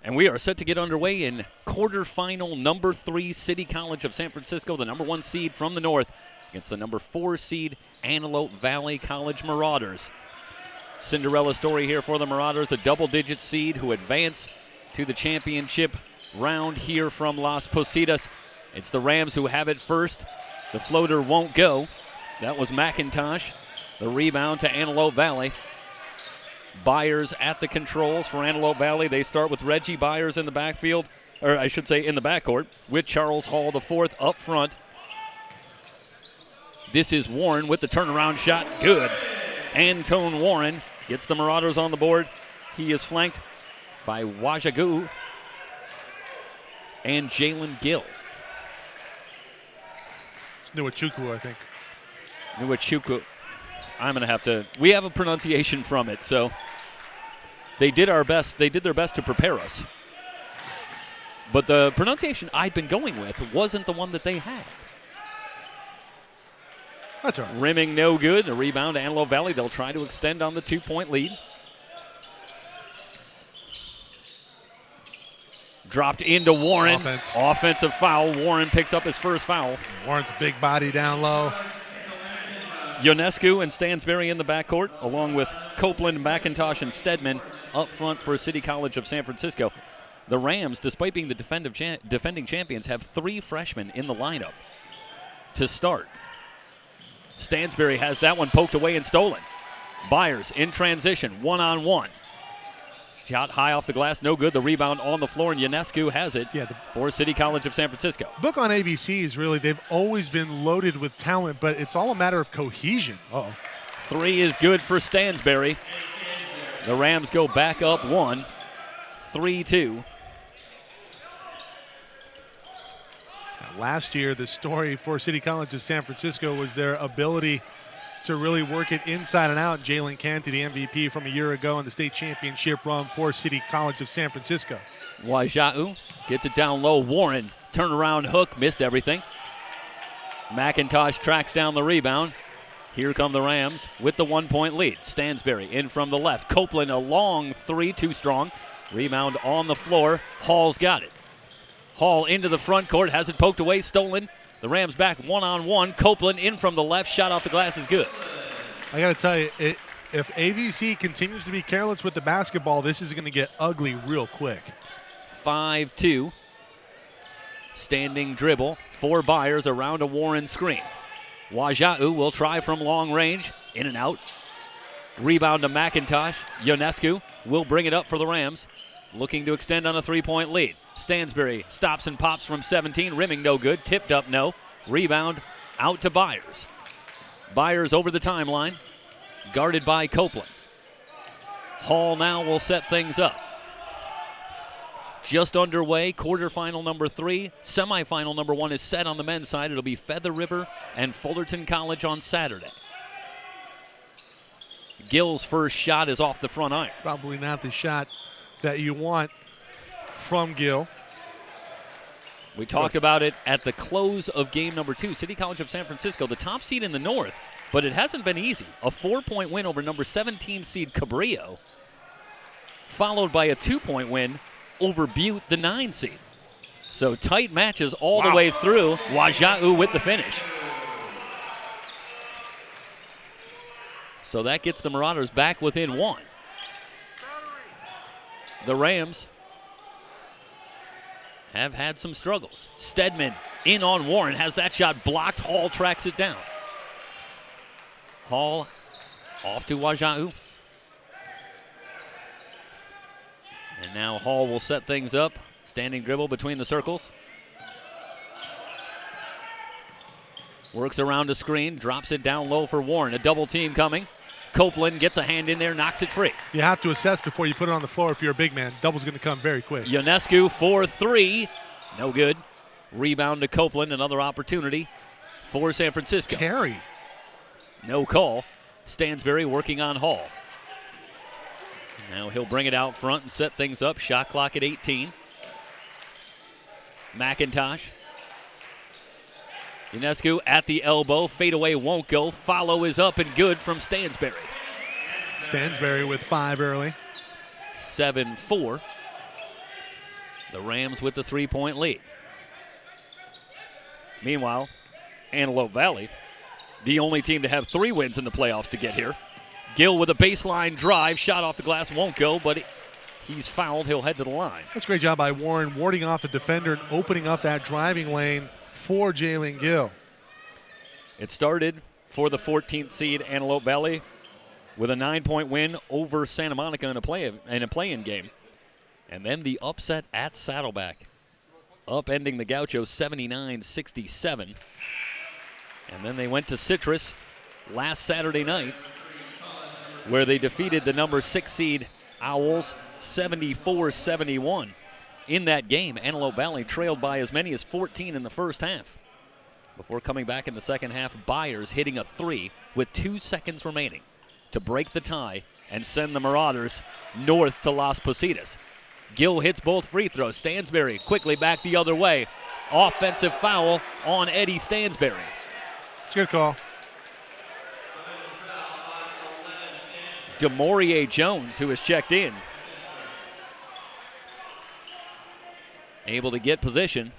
And we are set to get underway in quarterfinal number 3, City College of San Francisco, the number 1 seed from the north, against the number 4 seed Antelope Valley College Marauders. Cinderella story here for the Marauders, a double-digit seed who advance to the championship round here from Las Positas. It's the Rams who have it first. The floater won't go. That was McIntosh. The rebound to Antelope Valley. Byers at the controls for Antelope Valley. They start with Reggie Byers in the backfield, or I should say in the backcourt, with Charles Hall the fourth up front. This is Warren with the turnaround shot. Good. Antone Warren gets the Marauders on the board. He is flanked by Wajagu and Jalen Gill. It's Nuachukwu, I think. Nuachukwu. I'm going to have to, we have a pronunciation from it, so they did our best. They did their best to prepare us. But the pronunciation I've been going with wasn't the one that they had. That's all right. Rimming no good. The rebound to Antelope Valley. They'll try to extend on the 2-point lead. Dropped into Warren. Offensive foul. Warren picks up his first foul. Warren's a big body down low. Ionescu and Stansberry in the backcourt, along with Copeland, McIntosh, and Stedman up front for City College of San Francisco. The Rams, despite being the defending champions, have 3 freshmen in the lineup to start. Stansberry has that one poked away and stolen. Byers in transition, one-on-one. Shot high off the glass, no good. The rebound on the floor, and Ionescu has it for City College of San Francisco. Book on AVC is really, they've always been loaded with talent, but it's all a matter of cohesion. 3 is good for Stansberry. The Rams go back up 1, 3-2. Last year, the story for City College of San Francisco was their ability to really work it inside and out. Jalen Canty, the MVP from a year ago in the state championship run for City College of San Francisco. Wajagu gets it down low. Warren, turnaround hook, missed everything. McIntosh tracks down the rebound. Here come the Rams with the 1-point lead. Stansberry in from the left. Copeland a long 3, too strong. Rebound on the floor. Hall's got it. Hall into the front court, has it poked away, stolen. The Rams back one-on-one. Copeland in from the left. Shot off the glass is good. I got to tell you, if AVC continues to be careless with the basketball, this is going to get ugly real quick. 5-2. Standing dribble for Byers around a Warren screen. Wajagu will try from long range. In and out. Rebound to McIntosh. Ionescu will bring it up for the Rams. Looking to extend on a 3-point lead. Stansberry stops and pops from 17. Rimming no good. Tipped up no. Rebound out to Byers. Byers over the timeline. Guarded by Copeland. Hall now will set things up. Just underway. Quarterfinal number 3. Semifinal number 1 is set on the men's side. It'll be Feather River and Fullerton College on Saturday. Gill's first shot is off the front iron. Probably not the shot that you want from Gill. We talked about it at the close of game number 2. City College of San Francisco, the top seed in the north, but it hasn't been easy. A 4-point win over number 17 seed Cabrillo, followed by a 2-point win over Butte, the 9 seed. So tight matches all the way through. Wajagu with the finish. So that gets the Marauders back within 1. The Rams have had some struggles. Stedman in on Warren, has that shot blocked. Hall tracks it down. Hall off to Wajagu. And now Hall will set things up. Standing dribble between the circles. Works around a screen, drops it down low for Warren. A double team coming. Copeland gets a hand in there, knocks it free. You have to assess before you put it on the floor if you're a big man. Double's going to come very quick. Ionescu for 3. No good. Rebound to Copeland. Another opportunity for San Francisco. Carry. No call. Stansberry working on Hall. Now he'll bring it out front and set things up. Shot clock at 18. McIntosh. Ionescu at the elbow. Fadeaway won't go. Follow is up and good from Stansberry. Stansberry with 5 early. 7-4. The Rams with the 3-point lead. Meanwhile, Antelope Valley, the only team to have 3 wins in the playoffs to get here. Gill with a baseline drive, shot off the glass, won't go, but he's fouled. He'll head to the line. That's a great job by Warren, warding off the defender and opening up that driving lane for Jalen Gill. It started for the 14th seed Antelope Valley with a 9-point win over Santa Monica in a play-in game. And then the upset at Saddleback, upending the Gauchos 79-67. And then they went to Citrus last Saturday night, where they defeated the number 6 seed Owls 74-71. In that game, Antelope Valley trailed by as many as 14 in the first half. Before coming back in the second half, Byers hitting a 3 with 2 seconds remaining to break the tie and send the Marauders north to Las Positas. Gill hits both free throws. Stansberry quickly back the other way. Offensive foul on Eddie Stansberry. It's a good call. DeMaurier Jones, who has checked in, able to get position,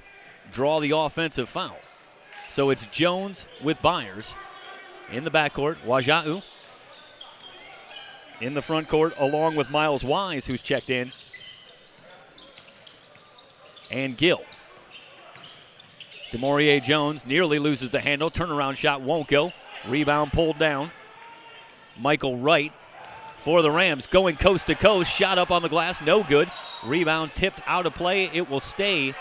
draw the offensive foul. So it's Jones with Byers in the backcourt. Waja'u in the front court along with Miles Wise, who's checked in, and Gill. DeMaurier Jones nearly loses the handle. Turnaround shot won't go. Rebound pulled down. Michael Wright for the Rams going coast to coast. Shot up on the glass, no good. Rebound tipped out of play. It will stay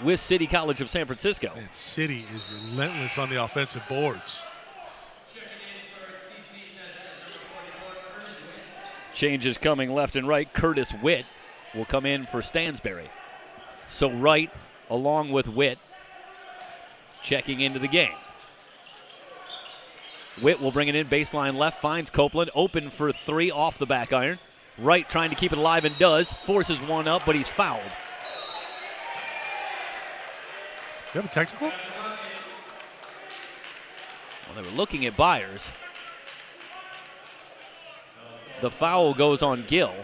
with City College of San Francisco. And City is relentless on the offensive boards. Changes coming left and right. Curtis Witt will come in for Stansberry. So Wright along with Witt checking into the game. Witt will bring it in, baseline left, finds Copeland, open for 3 off the back iron. Wright trying to keep it alive and does, forces one up, but he's fouled. You have a technical? Well, they were looking at Byers. The foul goes on Gill.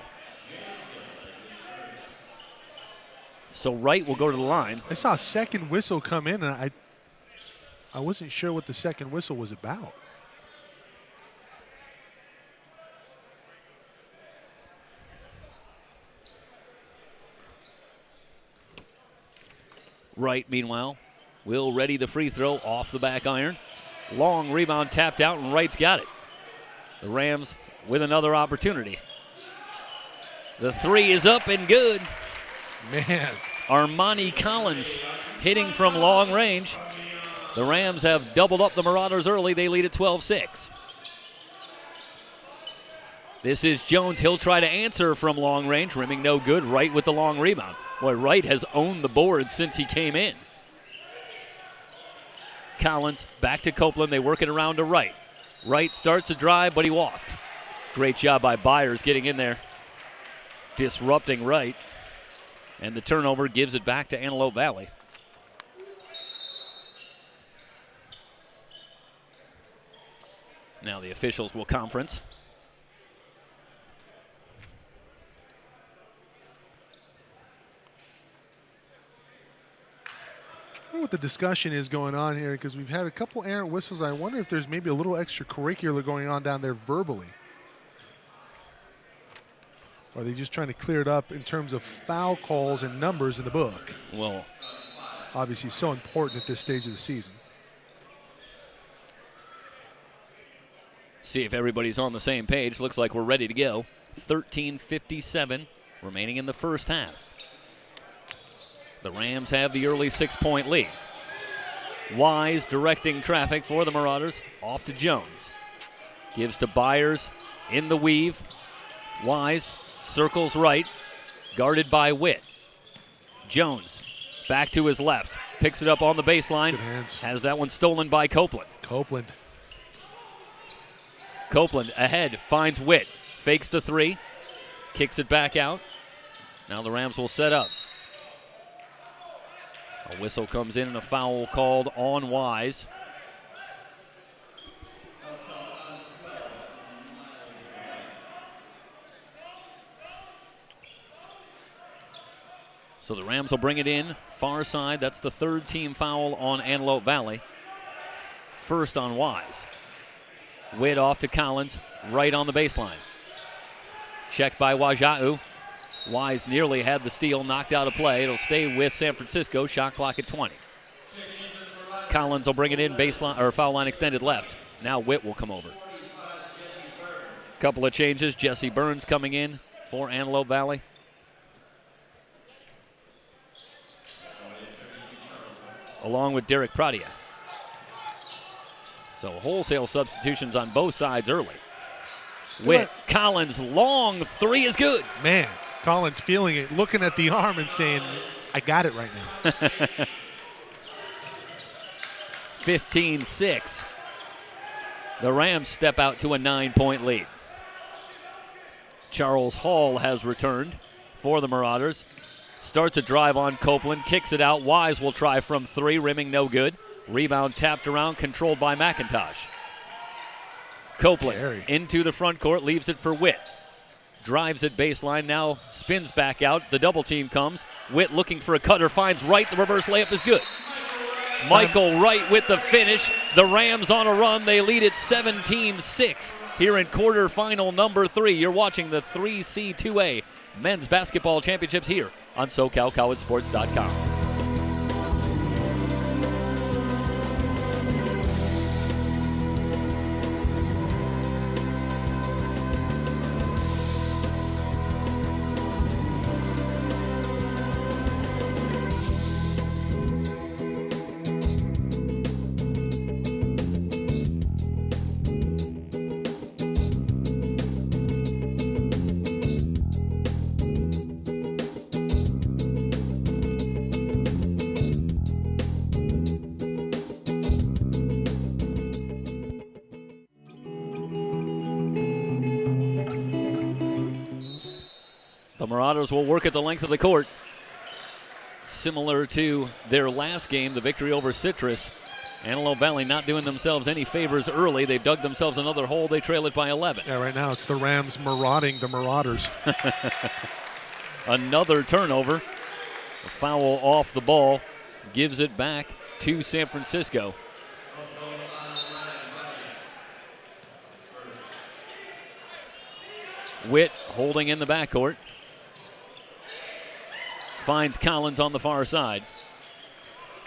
So Wright will go to the line. I saw a second whistle come in, and I wasn't sure what the second whistle was about. Wright, meanwhile, will ready the free throw off the back iron. Long rebound tapped out, and Wright's got it. The Rams with another opportunity. The 3 is up and good. Man. Armani Collins hitting from long range. The Rams have doubled up the Marauders early. They lead at 12-6. This is Jones. He'll try to answer from long range. Rimming no good. Wright with the long rebound. Boy, Wright has owned the board since he came in. Collins back to Copeland. They work it around to Wright. Wright starts a drive, but he walked. Great job by Byers getting in there, disrupting Wright. And the turnover gives it back to Antelope Valley. Now the officials will conference. I wonder what the discussion is going on here, because we've had a couple errant whistles. I wonder if there's maybe a little extracurricular going on down there verbally. Or are they just trying to clear it up in terms of foul calls and numbers in the book? Well, obviously so important at this stage of the season. See if everybody's on the same page. Looks like we're ready to go. 13:57 remaining in the first half. The Rams have the early 6-point lead. Wise directing traffic for the Marauders. Off to Jones. Gives to Byers in the weave. Wise circles right. Guarded by Witt. Jones back to his left. Picks it up on the baseline. Good hands. Has that one stolen by Copeland. Copeland ahead, finds Witt. Fakes the 3. Kicks it back out. Now the Rams will set up. A whistle comes in and a foul called on Wise. So the Rams will bring it in. Far side, that's the third team foul on Antelope Valley. First on Wise. Witt off to Collins, right on the baseline. Checked by Wajau. Wise nearly had the steal, knocked out of play. It'll stay with San Francisco, shot clock at 20. Collins will bring it in, baseline or foul line extended left. Now Witt will come over. Couple of changes. Jesse Burns coming in for Antelope Valley. Along with Derek Pradia. So wholesale substitutions on both sides early. Witt, Collins, long three is good. Man, Collins feeling it, looking at the arm and saying, I got it right now. 15-6. The Rams step out to a 9-point lead. Charles Hall has returned for the Marauders. Starts a drive on Copeland, kicks it out. Wise will try from three, rimming no good. Rebound tapped around, controlled by McIntosh. Copeland into the front court, leaves it for Witt. Drives at baseline, now spins back out. The double team comes. Witt looking for a cutter, finds Wright. The reverse layup is good. Michael Wright with the finish. The Rams on a run. They lead at 17-6 here in quarterfinal number 3. You're watching the 3C2A Men's Basketball Championships here on SoCalCollegeSports.com. The Marauders will work at the length of the court. Similar to their last game, the victory over Citrus. Antelope Valley not doing themselves any favors early. They've dug themselves another hole. They trail it by 11. Yeah, right now it's the Rams marauding the Marauders. Another turnover. A foul off the ball. Gives it back to San Francisco. Witt holding in the backcourt. Finds Collins on the far side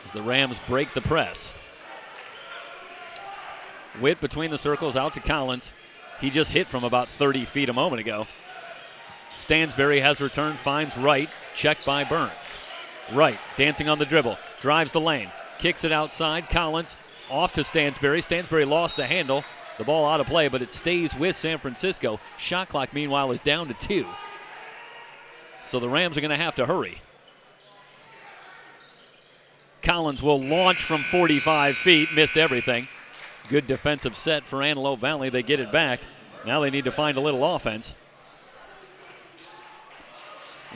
as the Rams break the press. Witt between the circles, out to Collins. He just hit from about 30 feet a moment ago. Stansberry has returned, finds Wright, checked by Burns. Wright dancing on the dribble, drives the lane, kicks it outside. Collins off to Stansberry. Stansberry lost the handle. The ball out of play, but it stays with San Francisco. Shot clock, meanwhile, is down to 2. So the Rams are going to have to hurry. Collins will launch from 45 feet, missed everything. Good defensive set for Antelope Valley. They get it back. Now they need to find a little offense.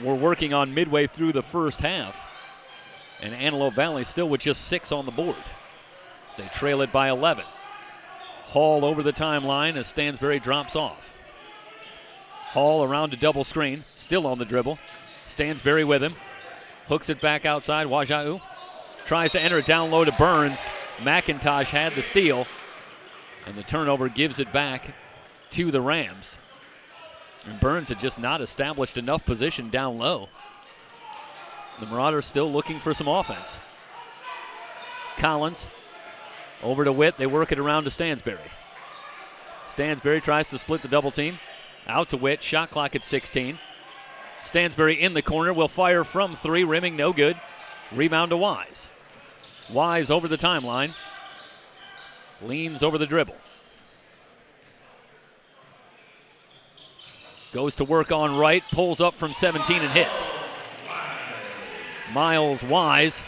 We're working on midway through the first half. And Antelope Valley still with just 6 on the board. They trail it by 11. Hall over the timeline as Stansberry drops off. Hall around a double screen, still on the dribble. Stansberry with him. Hooks it back outside. Wajau tries to enter it down low to Burns. McIntosh had the steal. And the turnover gives it back to the Rams. And Burns had just not established enough position down low. The Marauders still looking for some offense. Collins over to Witt. They work it around to Stansberry. Stansberry tries to split the double team. Out to Witt. Shot clock at 16. Stansberry in the corner. Will fire from 3. Rimming no good. Rebound to Wise. Wise over the timeline. Leans over the dribble. Goes to work on Wright. Pulls up from 17 and hits. Miles Wise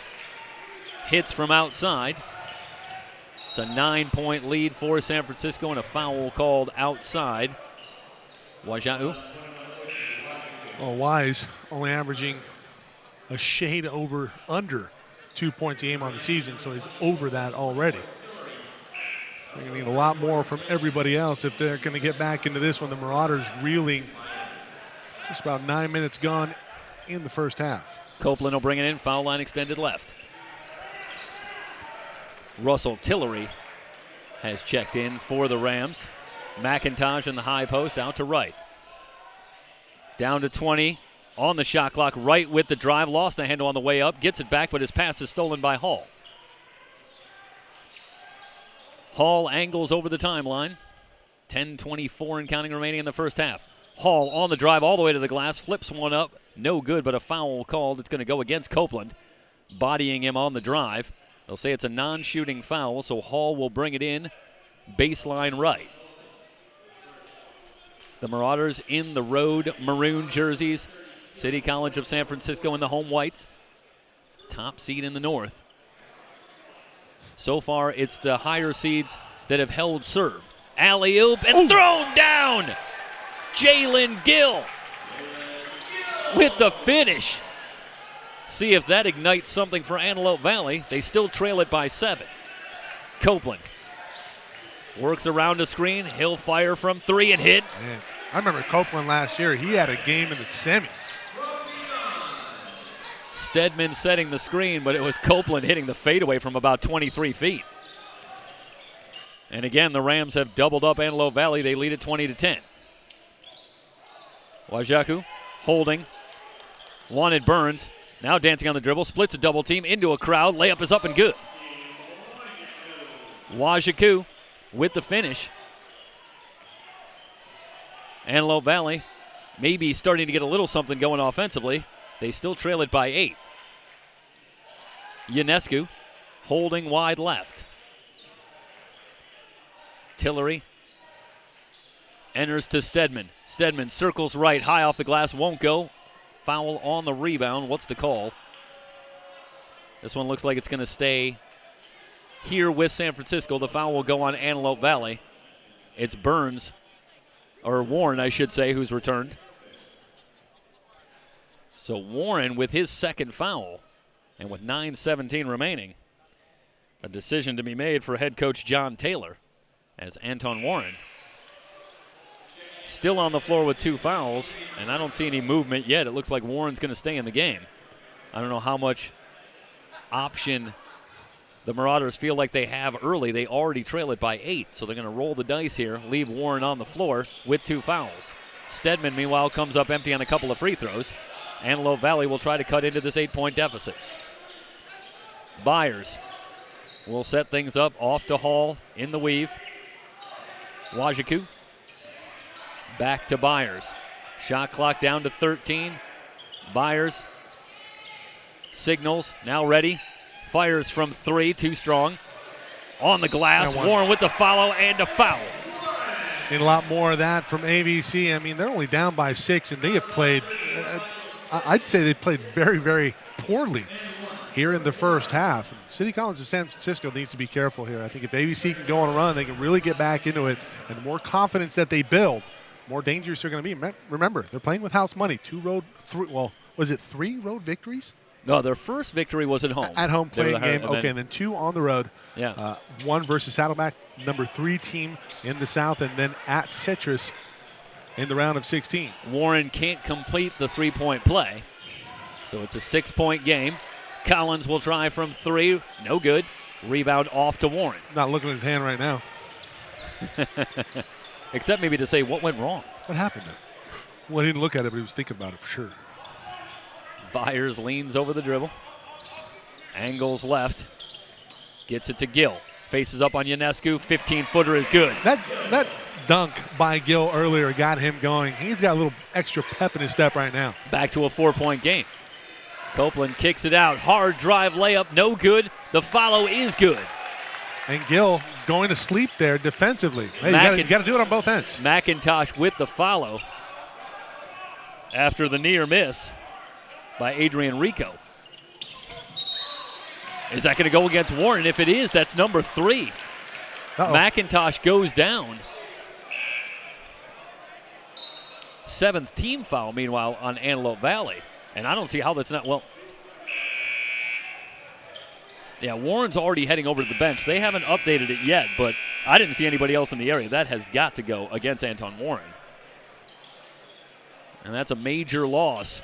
hits from outside. It's a 9-point lead for San Francisco and a foul called outside. Wajau. Well, Wise only averaging a shade under 2 points a game on the season, so he's over that already. They're going to need a lot more from everybody else if they're going to get back into this one. The Marauders reeling. Just about 9 minutes gone in the first half. Copeland will bring it in, foul line extended left. Russell Tillery has checked in for the Rams. McIntosh in the high post, out to right. Down to 20 on the shot clock, right with the drive. Lost the handle on the way up, gets it back, but his pass is stolen by Hall. Hall angles over the timeline. 10:24 and counting remaining in the first half. Hall on the drive all the way to the glass, flips one up. No good, but a foul called. It's going to go against Copeland, bodying him on the drive. They'll say it's a non-shooting foul, so Hall will bring it in baseline right. The Marauders in the road maroon jerseys. City College of San Francisco in the home whites. Top seed in the north. So far, it's the higher seeds that have held serve. Alley-oop and thrown down. Jalen Gill with the finish. See if that ignites something for Antelope Valley. They still trail it by 7. Copeland works around the screen. He'll fire from 3 and hit. Man, I remember Copeland last year. He had a game in the semis. Stedman setting the screen, but it was Copeland hitting the fadeaway from about 23 feet. And again, the Rams have doubled up Antelope Valley. They lead it 20-10. Wajaku holding. Wanted Burns. Now dancing on the dribble. Splits a double team into a crowd. Layup is up and good. Wajaku with the finish. Antelope Valley maybe starting to get a little something going offensively. They still trail it by 8. Ionescu holding wide left. Tillery enters to Stedman. Stedman circles right, high off the glass, won't go. Foul on the rebound. What's the call? This one looks like it's going to stay here with San Francisco. The foul will go on Antelope Valley. It's Burns, or Warren, I should say, who's returned. So Warren with his second foul, and with 9:17 remaining, a decision to be made for head coach John Taylor, as Anton Warren still on the floor with 2 fouls, and I don't see any movement yet. It looks like Warren's going to stay in the game. I don't know how much option the Marauders feel like they have early. They already trail it by 8, so they're going to roll the dice here, leave Warren on the floor with 2 fouls. Stedman, meanwhile, comes up empty on a couple of free throws. Antelope Valley will try to cut into this 8-point deficit. Byers will set things up off to Hall in the weave. Wajaku back to Byers. Shot clock down to 13. Byers signals, now ready. Fires from 3, too strong. On the glass, Warren with the follow and a foul. Need a lot more of that from ABC. I mean, they're only down by 6, and they have played, I'd say they played very, very poorly here in the first half. City College of San Francisco needs to be careful here. I think if ABC can go on a run, they can really get back into it. And the more confidence that they build, more dangerous they're going to be. Remember, they're playing with house money. 3 road victories? No, their first victory was at home. At home playing game. Okay, and then 2 on the road. Yeah. 1 versus Saddleback, number 3 team in the South, and then at Citrus in the round of 16. Warren can't complete the 3-point play, so it's a 6-point game. Collins will try from 3. No good. Rebound off to Warren. Not looking at his hand right now. Except maybe to say what went wrong. What happened there? Well, he didn't look at it, but he was thinking about it for sure. Byers leans over the dribble. Angles left. Gets it to Gill. Faces up on Ionescu. 15-footer is good. That dunk by Gill earlier got him going. He's got a little extra pep in his step right now. Back to a 4-point game. Copeland kicks it out. Hard drive layup. No good. The follow is good. And Gill going to sleep there defensively. Hey, you got to do it on both ends. McIntosh with the follow after the near miss by Adrian Rico. Is that going to go against Warren? If it is, that's number 3. McIntosh goes down. 7th team foul, meanwhile, on Antelope Valley. And I don't see how that's not, well. Yeah, Warren's already heading over to the bench. They haven't updated it yet, but I didn't see anybody else in the area. That has got to go against Anton Warren. And that's a major loss.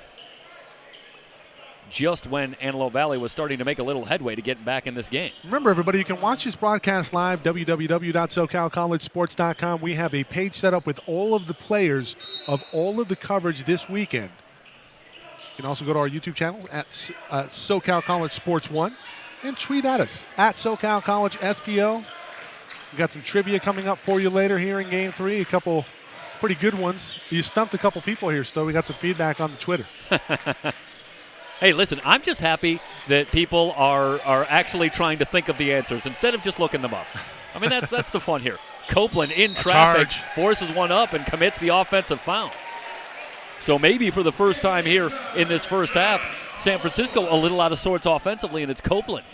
just when Antelope Valley was starting to make a little headway to get back in this game. Remember, everybody, you can watch this broadcast live, www.socalcollegesports.com. We have a page set up with all of the players of all of the coverage this weekend. You can also go to our YouTube channel at SoCal College Sports 1 and tweet at us at SoCal College SPO. We got some trivia coming up for you later here in Game 3. A couple pretty good ones. You stumped a couple people here, Stowe. We got some feedback on the Twitter. Hey, listen, I'm just happy that people are actually trying to think of the answers instead of just looking them up. I mean, that's the fun here. Copeland in traffic, forces one up and commits the offensive foul. So maybe for the first time here in this first half, San Francisco a little out of sorts offensively, and it's Copeland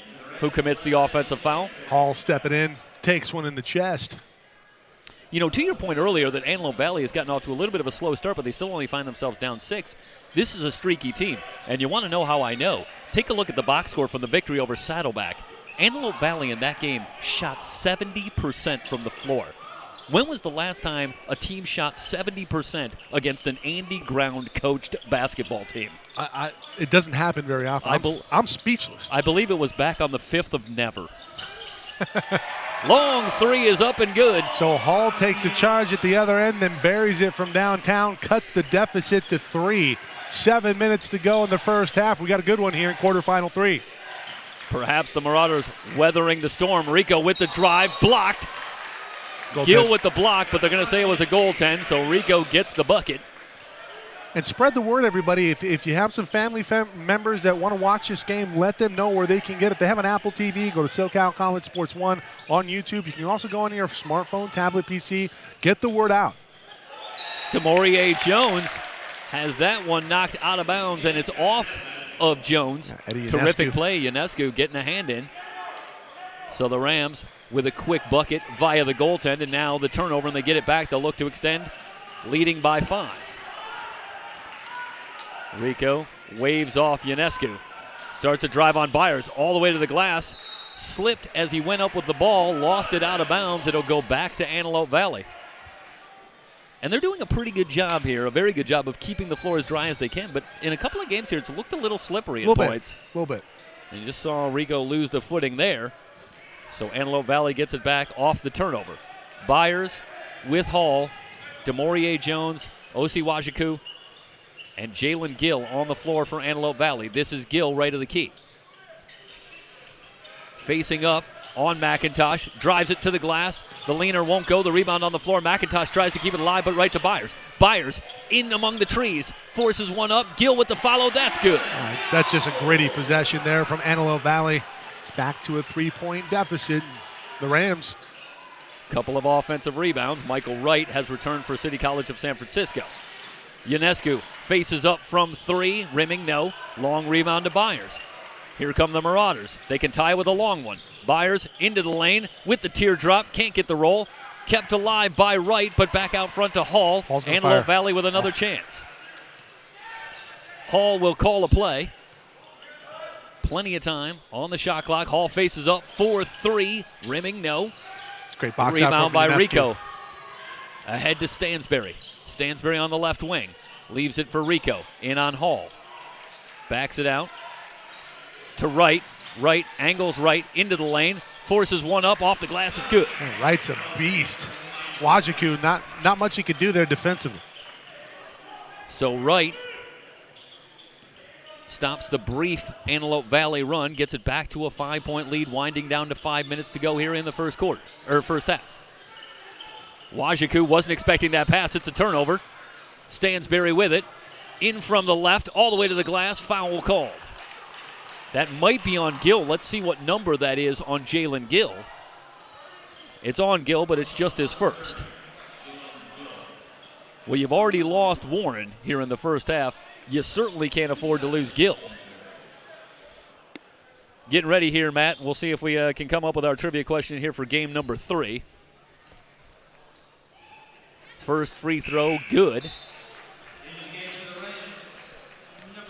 who commits the offensive foul. Hall stepping in, takes one in the chest. You know, to your point earlier that Antelope Valley has gotten off to a little bit of a slow start, but they still only find themselves down 6. This is a streaky team, and you want to know how I know. Take a look at the box score from the victory over Saddleback. Antelope Valley in that game shot 70% from the floor. When was the last time a team shot 70% against an Andy Ground-coached basketball team? It doesn't happen very often. I'm speechless. I believe it was back on the 5th of never. Long three is up and good. So Hall takes a charge at the other end, then buries it from downtown, cuts the deficit to 3. 7 minutes to go in the first half. We got a good one here in quarterfinal 3. Perhaps the Marauders weathering the storm. Rico with the drive, blocked. Goaltend. Gill with the block, but they're going to say it was a goaltend, so Rico gets the bucket. And spread the word, everybody. If you have some family members that want to watch this game, let them know where they can get it. They have an Apple TV. Go to SoCal College Sports 1 on YouTube. You can also go on your smartphone, tablet, PC. Get the word out. Demorie Jones has that one knocked out of bounds, and it's off of Jones. Terrific play. Ionescu getting a hand in. So the Rams with a quick bucket via the goaltend, and now the turnover, and they get it back. They'll look to extend, leading by 5. Rico waves off Ionescu. Starts to drive on Byers all the way to the glass. Slipped as he went up with the ball, lost it out of bounds. It'll go back to Antelope Valley. And they're doing a pretty good job here, a very good job of keeping the floor as dry as they can. But in a couple of games here, it's looked a little slippery at points. A little bit. And you just saw Rico lose the footing there. So Antelope Valley gets it back off the turnover. Byers with Hall, Demorie Jones, Osi Wajiku, and Jalen Gill on the floor for Antelope Valley. This is Gill right of the key. Facing up on McIntosh, drives it to the glass. The leaner won't go. The rebound on the floor. McIntosh tries to keep it alive, but right to Byers. Byers in among the trees, forces one up. Gill with the follow. That's good. That's just a gritty possession there from Antelope Valley. It's back to a 3-point deficit. The Rams. Couple of offensive rebounds. Michael Wright has returned for City College of San Francisco. Ionescu faces up from 3, rimming no. Long rebound to Byers. Here come the Marauders. They can tie with a long one. Byers into the lane with the teardrop. Can't get the roll. Kept alive by Wright, but back out front to Hall. Antelope Valley with another chance. Hall will call a play. Plenty of time on the shot clock. Hall faces up 4-3, rimming no. It's a great box rebound out by Ionescu. Rico. Ahead to Stansberry. Stansberry on the left wing. Leaves it for Rico. In on Hall. Backs it out to Wright. Wright angles right into the lane. Forces one up off the glass. It's good. Man, Wright's a beast. Wajiku, not much he could do there defensively. So Wright stops the brief Antelope Valley run. Gets it back to a 5-point lead. Winding down to 5 minutes to go here in the first half. Wajiku wasn't expecting that pass. It's a turnover. Stansberry with it. In from the left, all the way to the glass. Foul called. That might be on Gill. Let's see what number that is on Jalen Gill. It's on Gill, but it's just his first. Well, you've already lost Warren here in the first half. You certainly can't afford to lose Gill. Getting ready here, Matt. We'll see if we can come up with our trivia question here for game number 3. First free throw, good.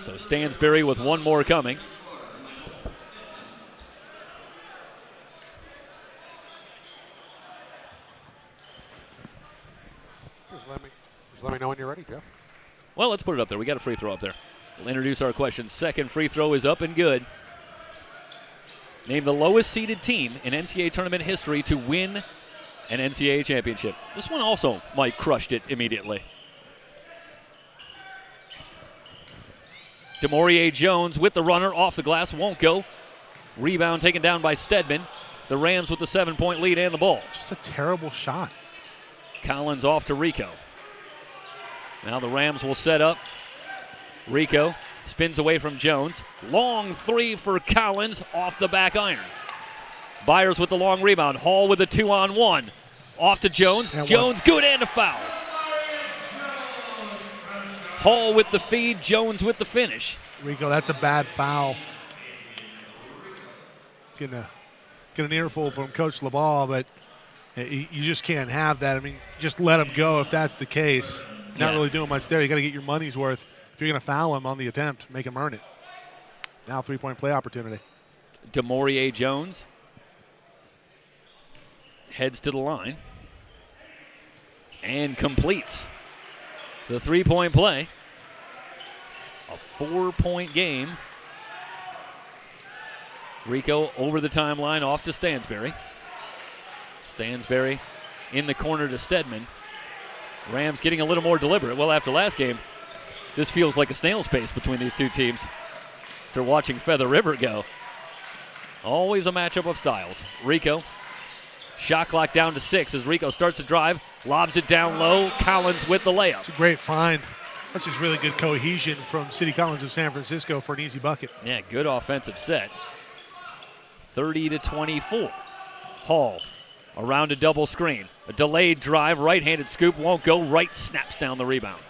So Stansberry with one more coming. Just let me know when you're ready, Jeff. Well, let's put it up there. We got a free throw up there. We'll introduce our question. Second free throw is up and good. Name the lowest seeded team in NCAA tournament history to win an NCAA championship. This one also, Mike crushed it immediately. DeMaurier Jones with the runner, off the glass, won't go. Rebound taken down by Stedman. The Rams with the 7-point lead and the ball. Just a terrible shot. Collins off to Rico. Now the Rams will set up. Rico spins away from Jones. Long three for Collins, off the back iron. Byers with the long rebound. Hall with a 2-on-1. Off to Jones. Jones, good, and a foul. Hall with the feed, Jones with the finish. Rico, that's a bad foul. Get an earful from Coach LeBall, but you just can't have that. I mean, just let him go if that's the case. Not really doing much there. You got to get your money's worth. If you're going to foul him on the attempt, make him earn it. Now 3-point play opportunity. DeMaurier Jones heads to the line and completes the 3-point play. A 4-point game. Rico over the timeline, off to Stansberry. Stansberry in the corner to Stedman. Rams getting a little more deliberate. Well, after last game, this feels like a snail's pace between these two teams. After watching Feather River go. Always a matchup of styles. Rico, shot clock down to 6 as Rico starts to drive, lobs it down low. Collins with the layup. It's a great find. That's just really good cohesion from City College of San Francisco for an easy bucket. Yeah, good offensive set. 30-24. Hall around a double screen. A delayed drive, right-handed scoop, won't go. Right snaps down the rebound.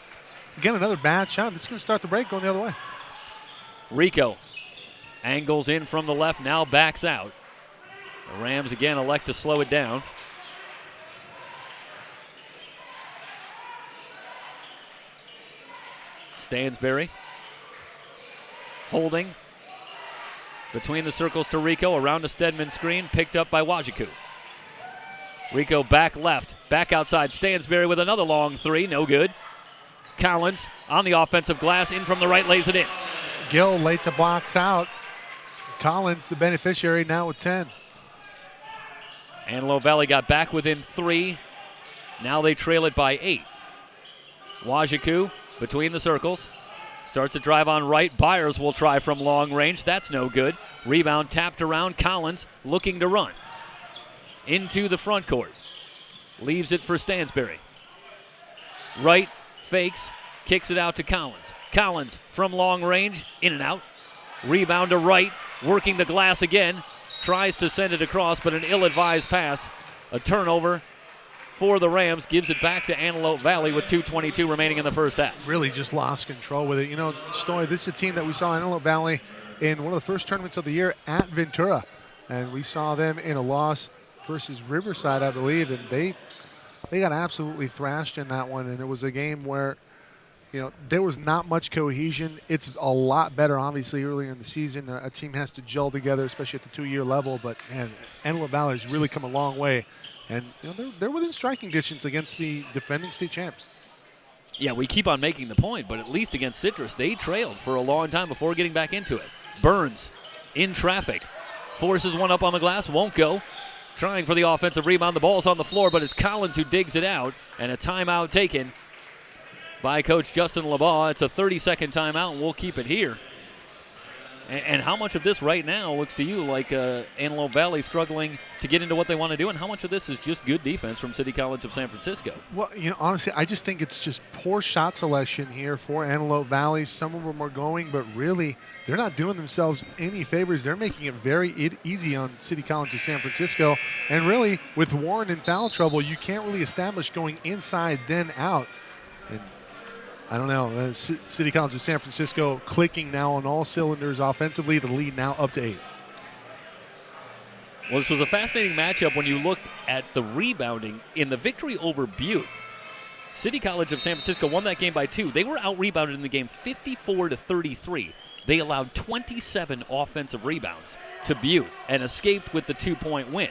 Again, another bad shot. This is going to start the break going the other way. Rico angles in from the left, now backs out. The Rams again elect to slow it down. Stansberry holding between the circles to Rico, around a Stedman screen, picked up by Wajiku. Rico back left, back outside. Stansberry with another long three, no good. Collins on the offensive glass, in from the right, lays it in. Gill late to box out. Collins, the beneficiary, now with 10. Antelope Valley got back within 3. Now they trail it by 8. Wajiku between the circles. Starts to drive on right. Byers will try from long range. That's no good. Rebound tapped around. Collins looking to run into the front court. Leaves it for Stansberry. Right, fakes, kicks it out to Collins. Collins from long range, in and out. Rebound to right, working the glass again. Tries to send it across, but an ill-advised pass. A turnover for the Rams, gives it back to Antelope Valley with 2:22 remaining in the first half. Really just lost control with it. You know, Stoy, this is a team that we saw in Antelope Valley in one of the first tournaments of the year at Ventura. And we saw them in a loss versus Riverside, I believe, and they got absolutely thrashed in that one. And it was a game where, you know, there was not much cohesion. It's a lot better, obviously, earlier in the season. A team has to gel together, especially at the 2-year level. But, man, Antelope Valley has really come a long way. And you know, they're within striking distance against the defending state champs. Yeah, we keep on making the point, but at least against Citrus, they trailed for a long time before getting back into it. Burns in traffic. Forces one up on the glass, won't go. Trying for the offensive rebound. The ball's on the floor, but it's Collins who digs it out. And a timeout taken by Coach Justin LeBaugh. It's a 30-second timeout, and we'll keep it here. And how much of this right now looks to you like Antelope Valley struggling to get into what they want to do, and how much of this is just good defense from City College of San Francisco? Well, you know, honestly, I just think it's just poor shot selection here for Antelope Valley. Some of them are going, but really they're not doing themselves any favors. They're making it very easy on City College of San Francisco. And really, with Warren in foul trouble, you can't really establish going inside then out. And I don't know. City College of San Francisco clicking now on all cylinders offensively. The lead now up to 8. Well, this was a fascinating matchup when you looked at the rebounding in the victory over Butte. City College of San Francisco won that game by 2. They were out-rebounded in the game 54-33. They allowed 27 offensive rebounds to Butte and escaped with the 2-point win.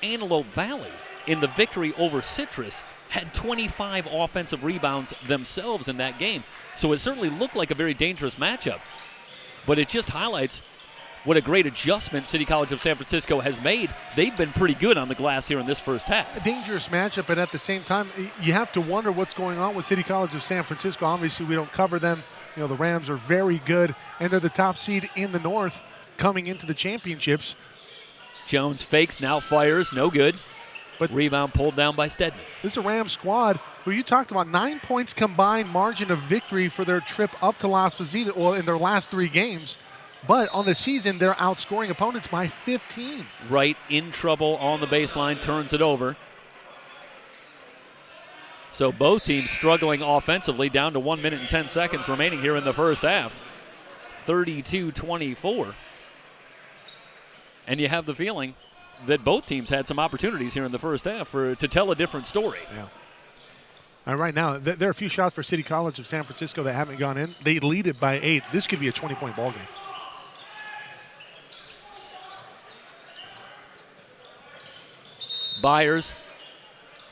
Antelope Valley, in the victory over Citrus, had 25 offensive rebounds themselves in that game. So it certainly looked like a very dangerous matchup. But it just highlights what a great adjustment City College of San Francisco has made. They've been pretty good on the glass here in this first half. A dangerous matchup, but at the same time, you have to wonder what's going on with City College of San Francisco. Obviously, we don't cover them. You know, the Rams are very good, and they're the top seed in the North coming into the championships. Jones fakes, now fires, no good. But rebound pulled down by Stedman. This is a Rams squad who you talked about, 9 points combined margin of victory for their trip up to Las Positas, or in their last 3 games. But on the season, they're outscoring opponents by 15. Right in trouble on the baseline, turns it over. So both teams struggling offensively, down to 1 minute and 10 seconds remaining here in the first half. 32-24. And you have the feeling that both teams had some opportunities here in the first half to tell a different story. Yeah. And right now, there are a few shots for City College of San Francisco that haven't gone in. They lead it by 8. This could be a 20-point ball game. Byers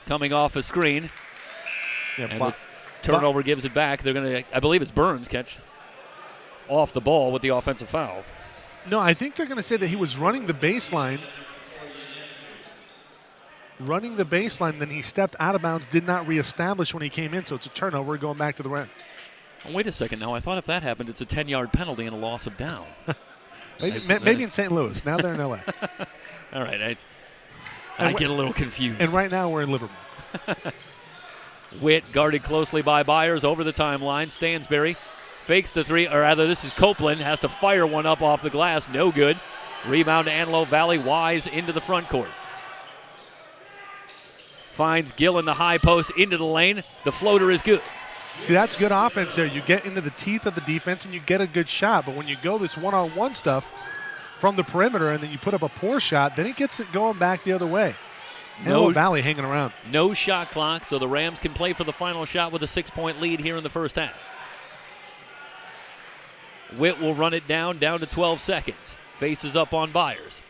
coming off a screen. Yeah, and the turnover gives it back. They're going to, I believe it's Burns, catch off the ball with the offensive foul. No, I think they're going to say that he was running the baseline. Then he stepped out of bounds, did not reestablish when he came in, so it's a turnover going back to the rim. Oh, wait a second now. I thought if that happened, it's a 10-yard penalty and a loss of down. maybe in St. Louis. Now they're in L.A. All right. I get a little confused. And right now we're in Liverpool. Witt guarded closely by Byers over the timeline. Stansberry fakes the three, or rather this is Copeland, has to fire one up off the glass. No good. Rebound to Antelope Valley. Wise into the front court. Finds Gill in the high post into the lane. The floater is good. See, that's good offense there. You get into the teeth of the defense and you get a good shot. But when you go this one-on-one stuff from the perimeter and then you put up a poor shot, then it gets it going back the other way. Antelope Valley hanging around. No shot clock, so the Rams can play for the final shot with a 6-point lead here in the first half. Witt will run it down to 12 seconds. Faces up on Byers.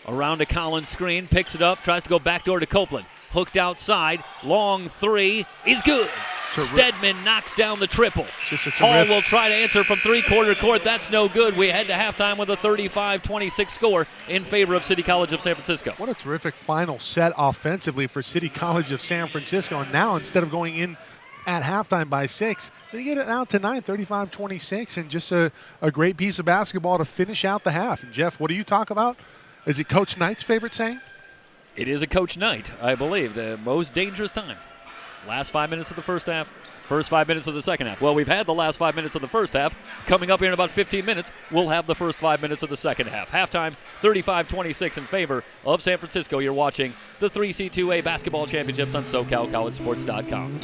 Around a Collins screen, picks it up, tries to go backdoor to Copeland. Hooked outside, long three is good. Stedman knocks down the triple. Hall will try to answer from three-quarter court. That's no good. We head to halftime with a 35-26 score in favor of City College of San Francisco. What a terrific final set offensively for City College of San Francisco. And now instead of going in at halftime by 6, they get it out to 9, 35-26, and just a great piece of basketball to finish out the half. And Jeff, what do you talk about? Is it Coach Knight's favorite saying? It is a Coach Knight, I believe, the most dangerous time. Last 5 minutes of the first half, first 5 minutes of the second half. Well, we've had the last 5 minutes of the first half. Coming up here in about 15 minutes, we'll have the first 5 minutes of the second half. Halftime, 35-26 in favor of San Francisco. You're watching the 3C2A Basketball Championships on SoCalCollegeSports.com.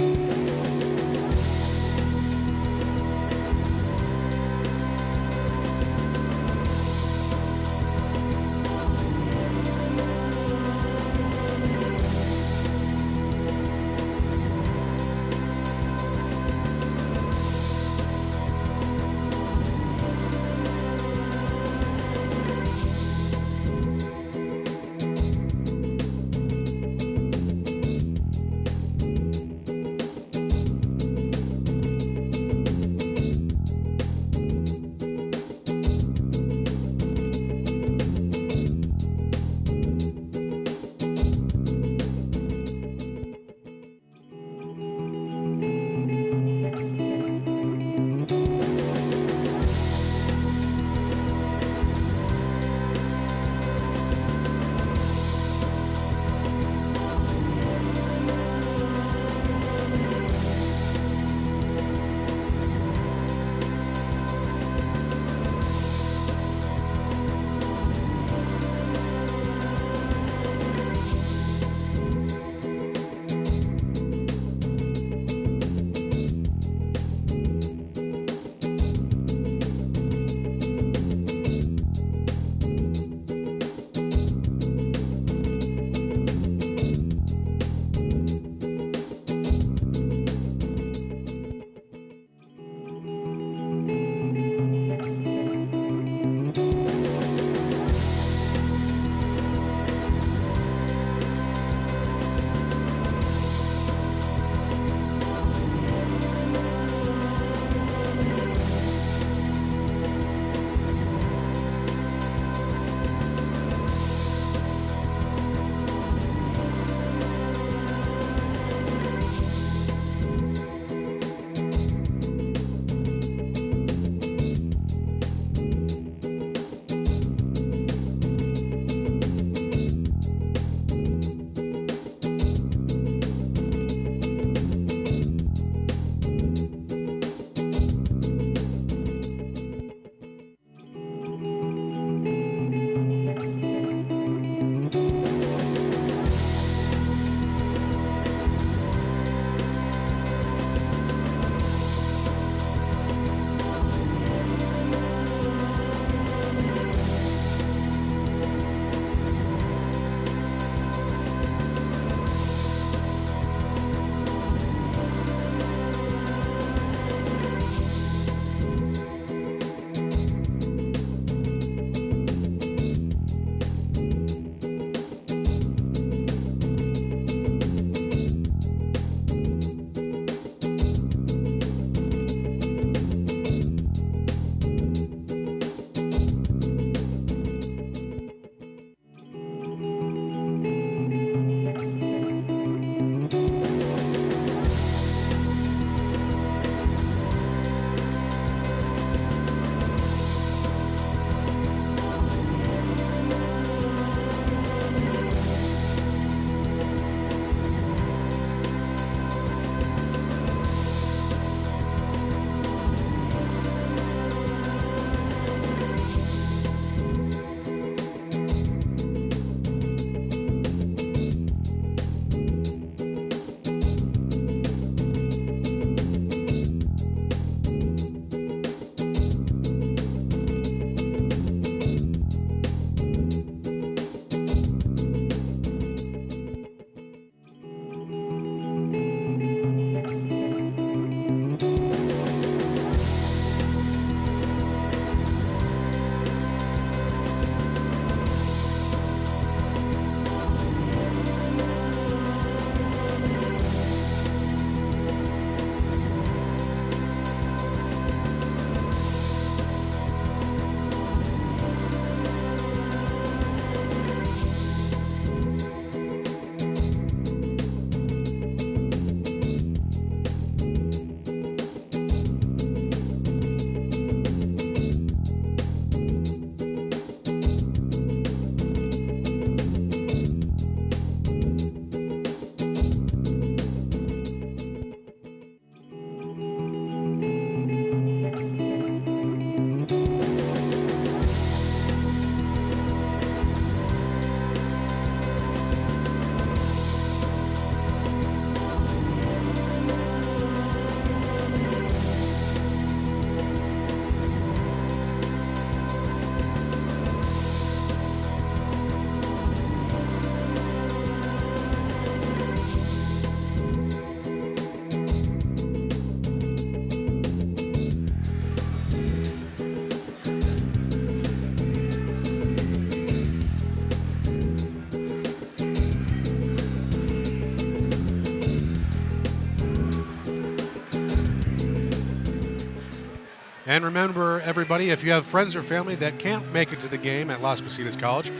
And remember, everybody, if you have friends or family that can't make it to the game at Las Positas College,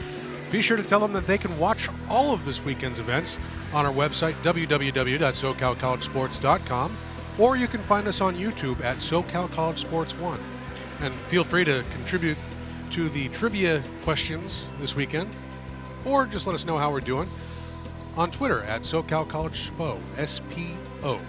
be sure to tell them that they can watch all of this weekend's events on our website, www.socalcollegesports.com, or you can find us on YouTube at SoCal College Sports 1. And feel free to contribute to the trivia questions this weekend, or just let us know how we're doing on Twitter at SoCal College SPO, S-P-O.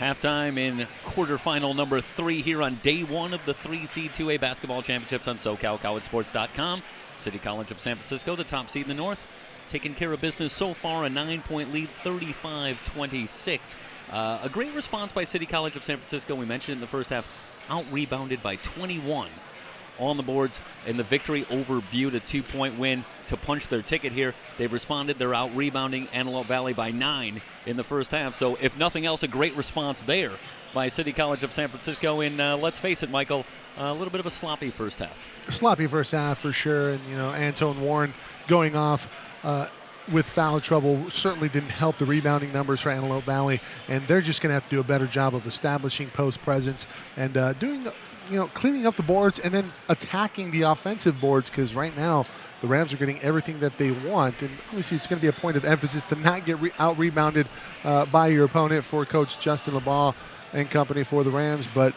Halftime in quarterfinal number 3 here on day 1 of the 3C2A basketball championships on SoCalCollegeSports.com. City College of San Francisco, the top seed in the North, taking care of business so far, a 9-point lead, 35-26. A great response by City College of San Francisco. We mentioned in the first half, out-rebounded by 21 on the boards in the victory over Butte, a 2-point win to punch their ticket here. They've responded. They're out-rebounding Antelope Valley by 9 in the first half. So if nothing else, a great response there by City College of San Francisco. And let's face it, Michael, a little bit of a sloppy first half. Sloppy first half for sure. And, Antone Warren going off with foul trouble certainly didn't help the rebounding numbers for Antelope Valley. And they're just going to have to do a better job of establishing post presence and doing cleaning up the boards and then attacking the offensive boards, because right now the Rams are getting everything that they want. And obviously it's going to be a point of emphasis to not get out-rebounded by your opponent for Coach Justin LeBaugh and company for the Rams. But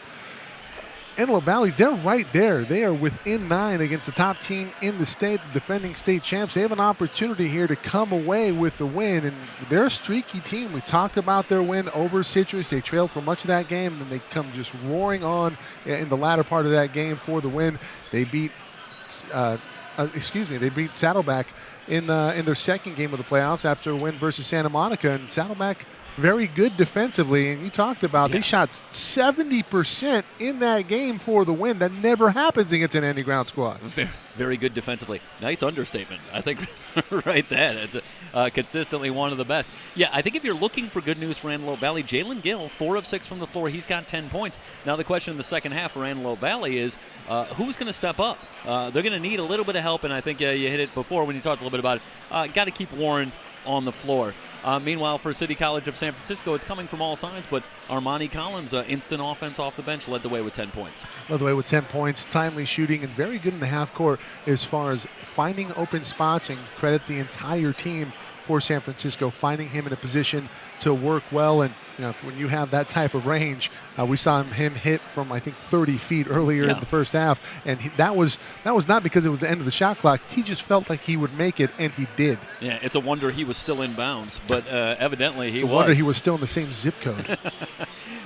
Antelope Valley, they're right there. They are within 9 against the top team in the state, the defending state champs. They have an opportunity here to come away with the win, and they're a streaky team. We talked about their win over Citrus. They trailed for much of that game, and then they come just roaring on in the latter part of that game for the win. They beat they beat Saddleback in their second game of the playoffs after a win versus Santa Monica. And Saddleback very good defensively, and you talked about they shot 70% in that game for the win. That never happens against an Andy Ground squad. Very good defensively. Nice understatement, I think, right there. It's consistently one of the best. Yeah, I think if you're looking for good news for Antelope Valley, Jalen Gill, 4 of 6 from the floor. He's got 10 points. Now the question in the second half for Antelope Valley is who's going to step up? They're going to need a little bit of help, and I think you hit it before when you talked a little bit about it. Got to keep Warren on the floor. Meanwhile, for City College of San Francisco, it's coming from all sides, but Armani Collins, instant offense off the bench, led the way with 10 points. Led the way with 10 points, timely shooting, and very good in the half court as far as finding open spots, and credit the entire team for San Francisco, finding him in a position to work well. And when you have that type of range, we saw him hit from, I think, 30 feet earlier in the first half, and that was not because it was the end of the shot clock. He just felt like he would make it, and he did. Yeah, it's a wonder he was still in bounds, but evidently he was. It's a wonder he was still in the same zip code.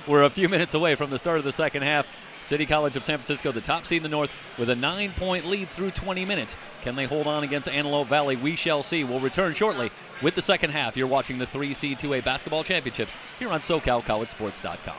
We're a few minutes away from the start of the second half. City College of San Francisco, the top seed in the North, with a 9-point lead through 20 minutes. Can they hold on against Antelope Valley? We shall see. We'll return shortly with the second half. You're watching the 3C2A Basketball Championships here on SoCalCollegeSports.com.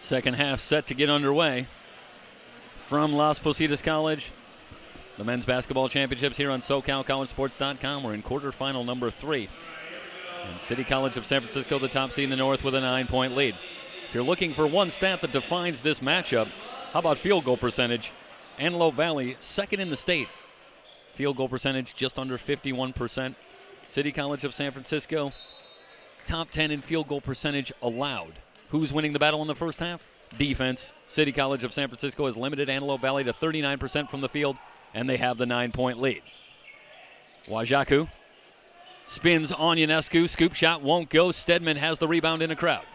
Second half set to get underway from Las Positas College. The men's basketball championships here on SoCalCollegeSports.com. We're in quarterfinal number 3. And City College of San Francisco, the top seed in the North, with a 9-point lead. If you're looking for one stat that defines this matchup, how about field goal percentage? Antelope Valley, second in the state. Field goal percentage just under 51%. City College of San Francisco, top 10 in field goal percentage allowed. Who's winning the battle in the first half? Defense. City College of San Francisco has limited Antelope Valley to 39% from the field, and they have the 9-point lead. Wajaku spins on Ionescu. Scoop shot won't go. Stedman has the rebound in a crowd.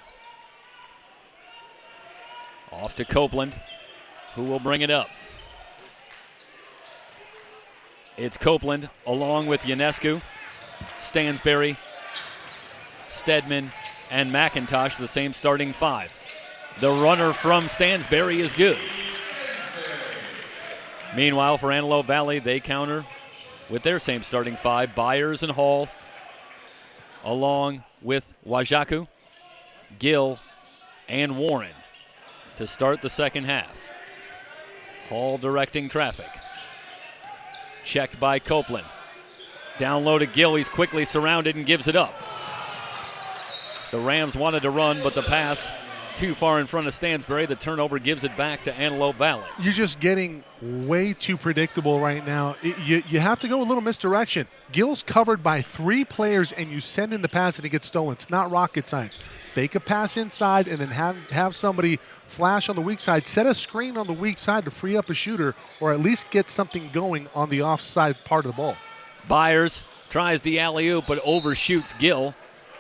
Off to Copeland, who will bring it up. It's Copeland along with Ionescu, Stansberry, Stedman, and McIntosh, the same starting 5. The runner from Stansberry is good. Meanwhile, for Antelope Valley, they counter with their same starting 5, Byers and Hall, along with Wajaku, Gill, and Warren to start the second half. Hall directing traffic. Checked by Copeland. Down low to Gill. He's quickly surrounded and gives it up. The Rams wanted to run, but the pass too far in front of Stansbury. The turnover gives it back to Antelope Valley. You're just getting way too predictable right now. You have to go a little misdirection. Gill's covered by 3 players, and you send in the pass and it gets stolen. It's not rocket science. Fake a pass inside and then have somebody flash on the weak side. Set a screen on the weak side to free up a shooter, or at least get something going on the offside part of the ball. Byers tries the alley-oop but overshoots Gill.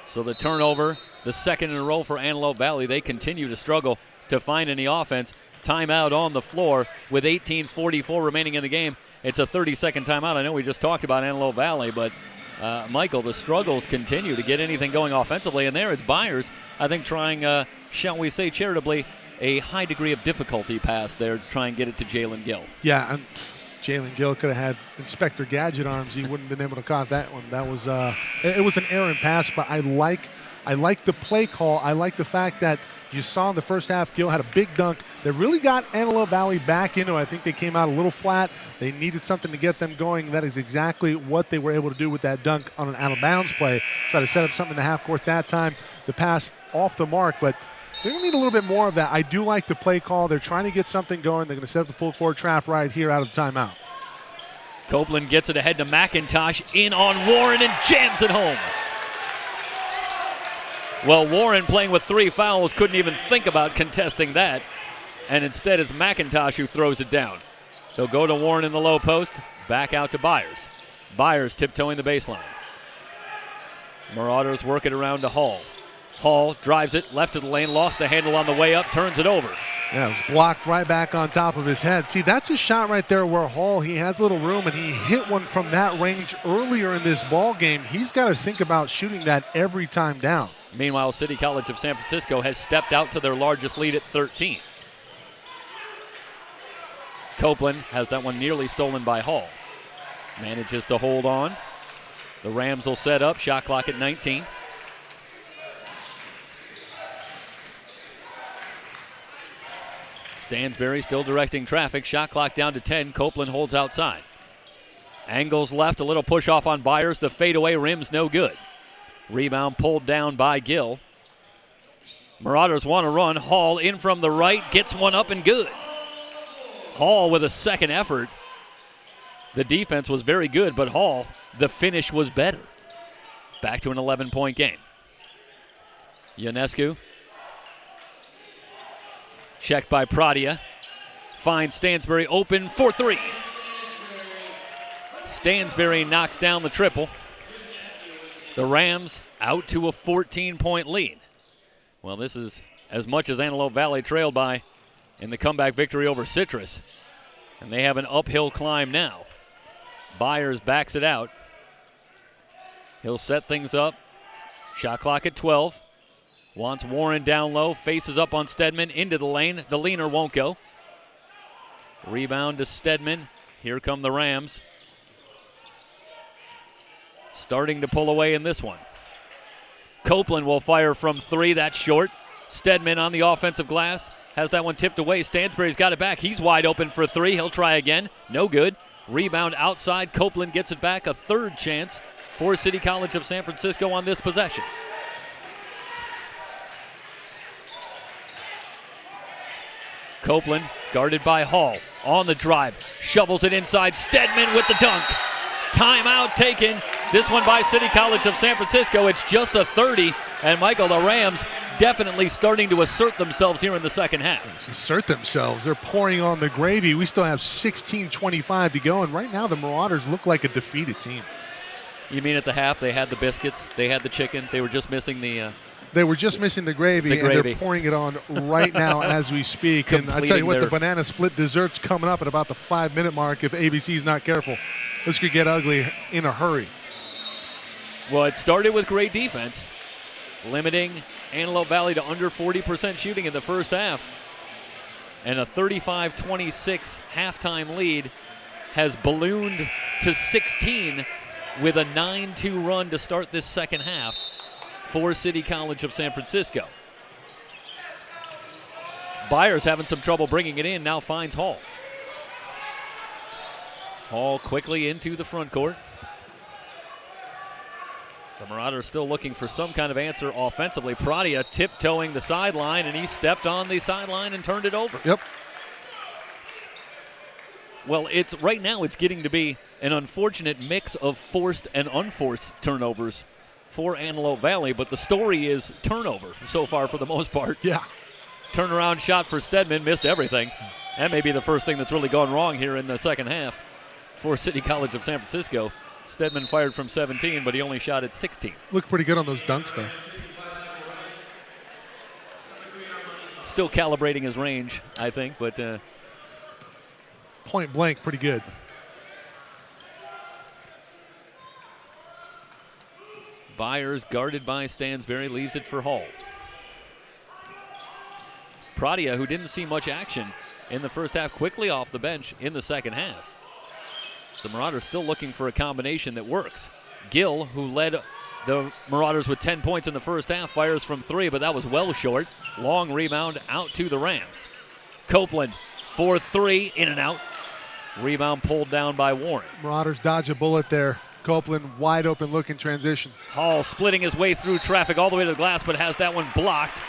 So the turnover, the second in a row for Antelope Valley. They continue to struggle to find any offense. Timeout on the floor with 18:44 remaining in the game. It's a 30-second timeout. I know we just talked about Antelope Valley, but Michael, the struggles continue to get anything going offensively. And there it's Byers, I think, trying, shall we say charitably, a high degree of difficulty pass there to try and get it to Jalen Gill. Yeah, and Jalen Gill could have had Inspector Gadget arms. He wouldn't have been able to caught that one. That was it was an errant pass, but I like the play call. I like the fact that you saw in the first half, Gill had a big dunk that really got Antelope Valley back into it. I think they came out a little flat. They needed something to get them going. That is exactly what they were able to do with that dunk on an out-of-bounds play. Try to set up something in the half court that time. The pass off the mark, but they're going to need a little bit more of that. I do like the play call. They're trying to get something going. They're going to set up the full court trap right here out of the timeout. Copeland gets it ahead to McIntosh, in on Warren and jams it home. Well, Warren, playing with 3 fouls, couldn't even think about contesting that. And instead it's McIntosh who throws it down. They'll go to Warren in the low post, back out to Byers. Byers tiptoeing the baseline. Marauders work it around to Hall. Hall drives it left of the lane, lost the handle on the way up, turns it over. Yeah, it was blocked right back on top of his head. See, that's a shot right there where Hall, he has a little room, and he hit one from that range earlier in this ball game. He's got to think about shooting that every time down. Meanwhile, City College of San Francisco has stepped out to their largest lead at 13. Copeland has that one nearly stolen by Hall. Manages to hold on. The Rams will set up, shot clock at 19. Stansbury still directing traffic. Shot clock down to 10. Copeland holds outside. Angles left. A little push off on Byers. The fadeaway rim's no good. Rebound pulled down by Gill. Marauders want to run. Hall in from the right. Gets one up and good. Hall with a second effort. The defense was very good, but Hall, the finish was better. Back to an 11-point game. Ionescu. Checked by Pradia. Finds Stansbury open for 3. Stansbury knocks down the triple. The Rams out to a 14-point lead. Well, this is as much as Antelope Valley trailed by in the comeback victory over Citrus. And they have an uphill climb now. Byers backs it out. He'll set things up. Shot clock at 12. Wants Warren down low. Faces up on Stedman into the lane. The leaner won't go. Rebound to Stedman. Here come the Rams. Starting to pull away in this one. Copeland will fire from 3. That's short. Stedman on the offensive glass. Has that one tipped away. Stansbury's got it back. He's wide open for 3. He'll try again. No good. Rebound outside. Copeland gets it back. A third chance for City College of San Francisco on this possession. Copeland guarded by Hall. On the drive. Shovels it inside. Stedman with the dunk. Timeout taken. This one by City College of San Francisco. It's just a 30. And Michael, the Rams definitely starting to assert themselves here in the second half. Let's assert themselves. They're pouring on the gravy. We still have 16:25 to go. And right now the Marauders look like a defeated team. You mean at the half they had the biscuits, they had the chicken, they were just missing the... They were just missing the gravy, and they're pouring it on right now as we speak. And I tell you what, the banana split dessert's coming up at about the 5-minute mark if ABC's not careful. This could get ugly in a hurry. Well, it started with great defense, limiting Antelope Valley to under 40% shooting in the first half. And a 35-26 halftime lead has ballooned to 16 with a 9-2 run to start this second half for City College of San Francisco. Byers having some trouble bringing it in, now finds Hall. Hall quickly into the front court. The Marauders still looking for some kind of answer offensively. Pradia tiptoeing the sideline, and he stepped on the sideline and turned it over. Yep. Well, right now it's getting to be an unfortunate mix of forced and unforced turnovers for Antelope Valley, but the story is turnover so far for the most part. Yeah. Turnaround shot for Stedman, missed everything. That may be the first thing that's really gone wrong here in the second half for City College of San Francisco. Stedman fired from 17, but he only shot at 16. Looked pretty good on those dunks, though. Still calibrating his range, I think, but point blank, pretty good. Byers, guarded by Stansberry, leaves it for Hall. Pradia, who didn't see much action in the first half, quickly off the bench in the second half. The Marauders still looking for a combination that works. Gill, who led the Marauders with 10 points in the first half, fires from 3, but that was well short. Long rebound out to the Rams. Copeland for 3, in and out. Rebound pulled down by Warren. Marauders dodge a bullet there. Copeland wide open look in transition. Hall splitting his way through traffic all the way to the glass, but has that one blocked.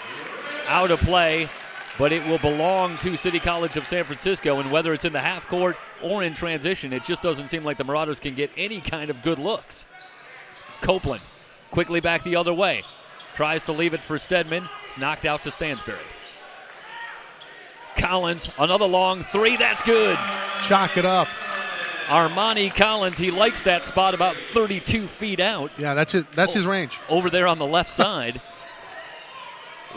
Out of play, but it will belong to City College of San Francisco, and whether it's in the half court or in transition, it just doesn't seem like the Marauders can get any kind of good looks. Copeland quickly back the other way. Tries to leave it for Stedman. It's knocked out to Stansberry. Collins, another long 3. That's good. Chalk it up. Armani Collins, he likes that spot about 32 feet out. Yeah, that's it. That's his range. Over there on the left side.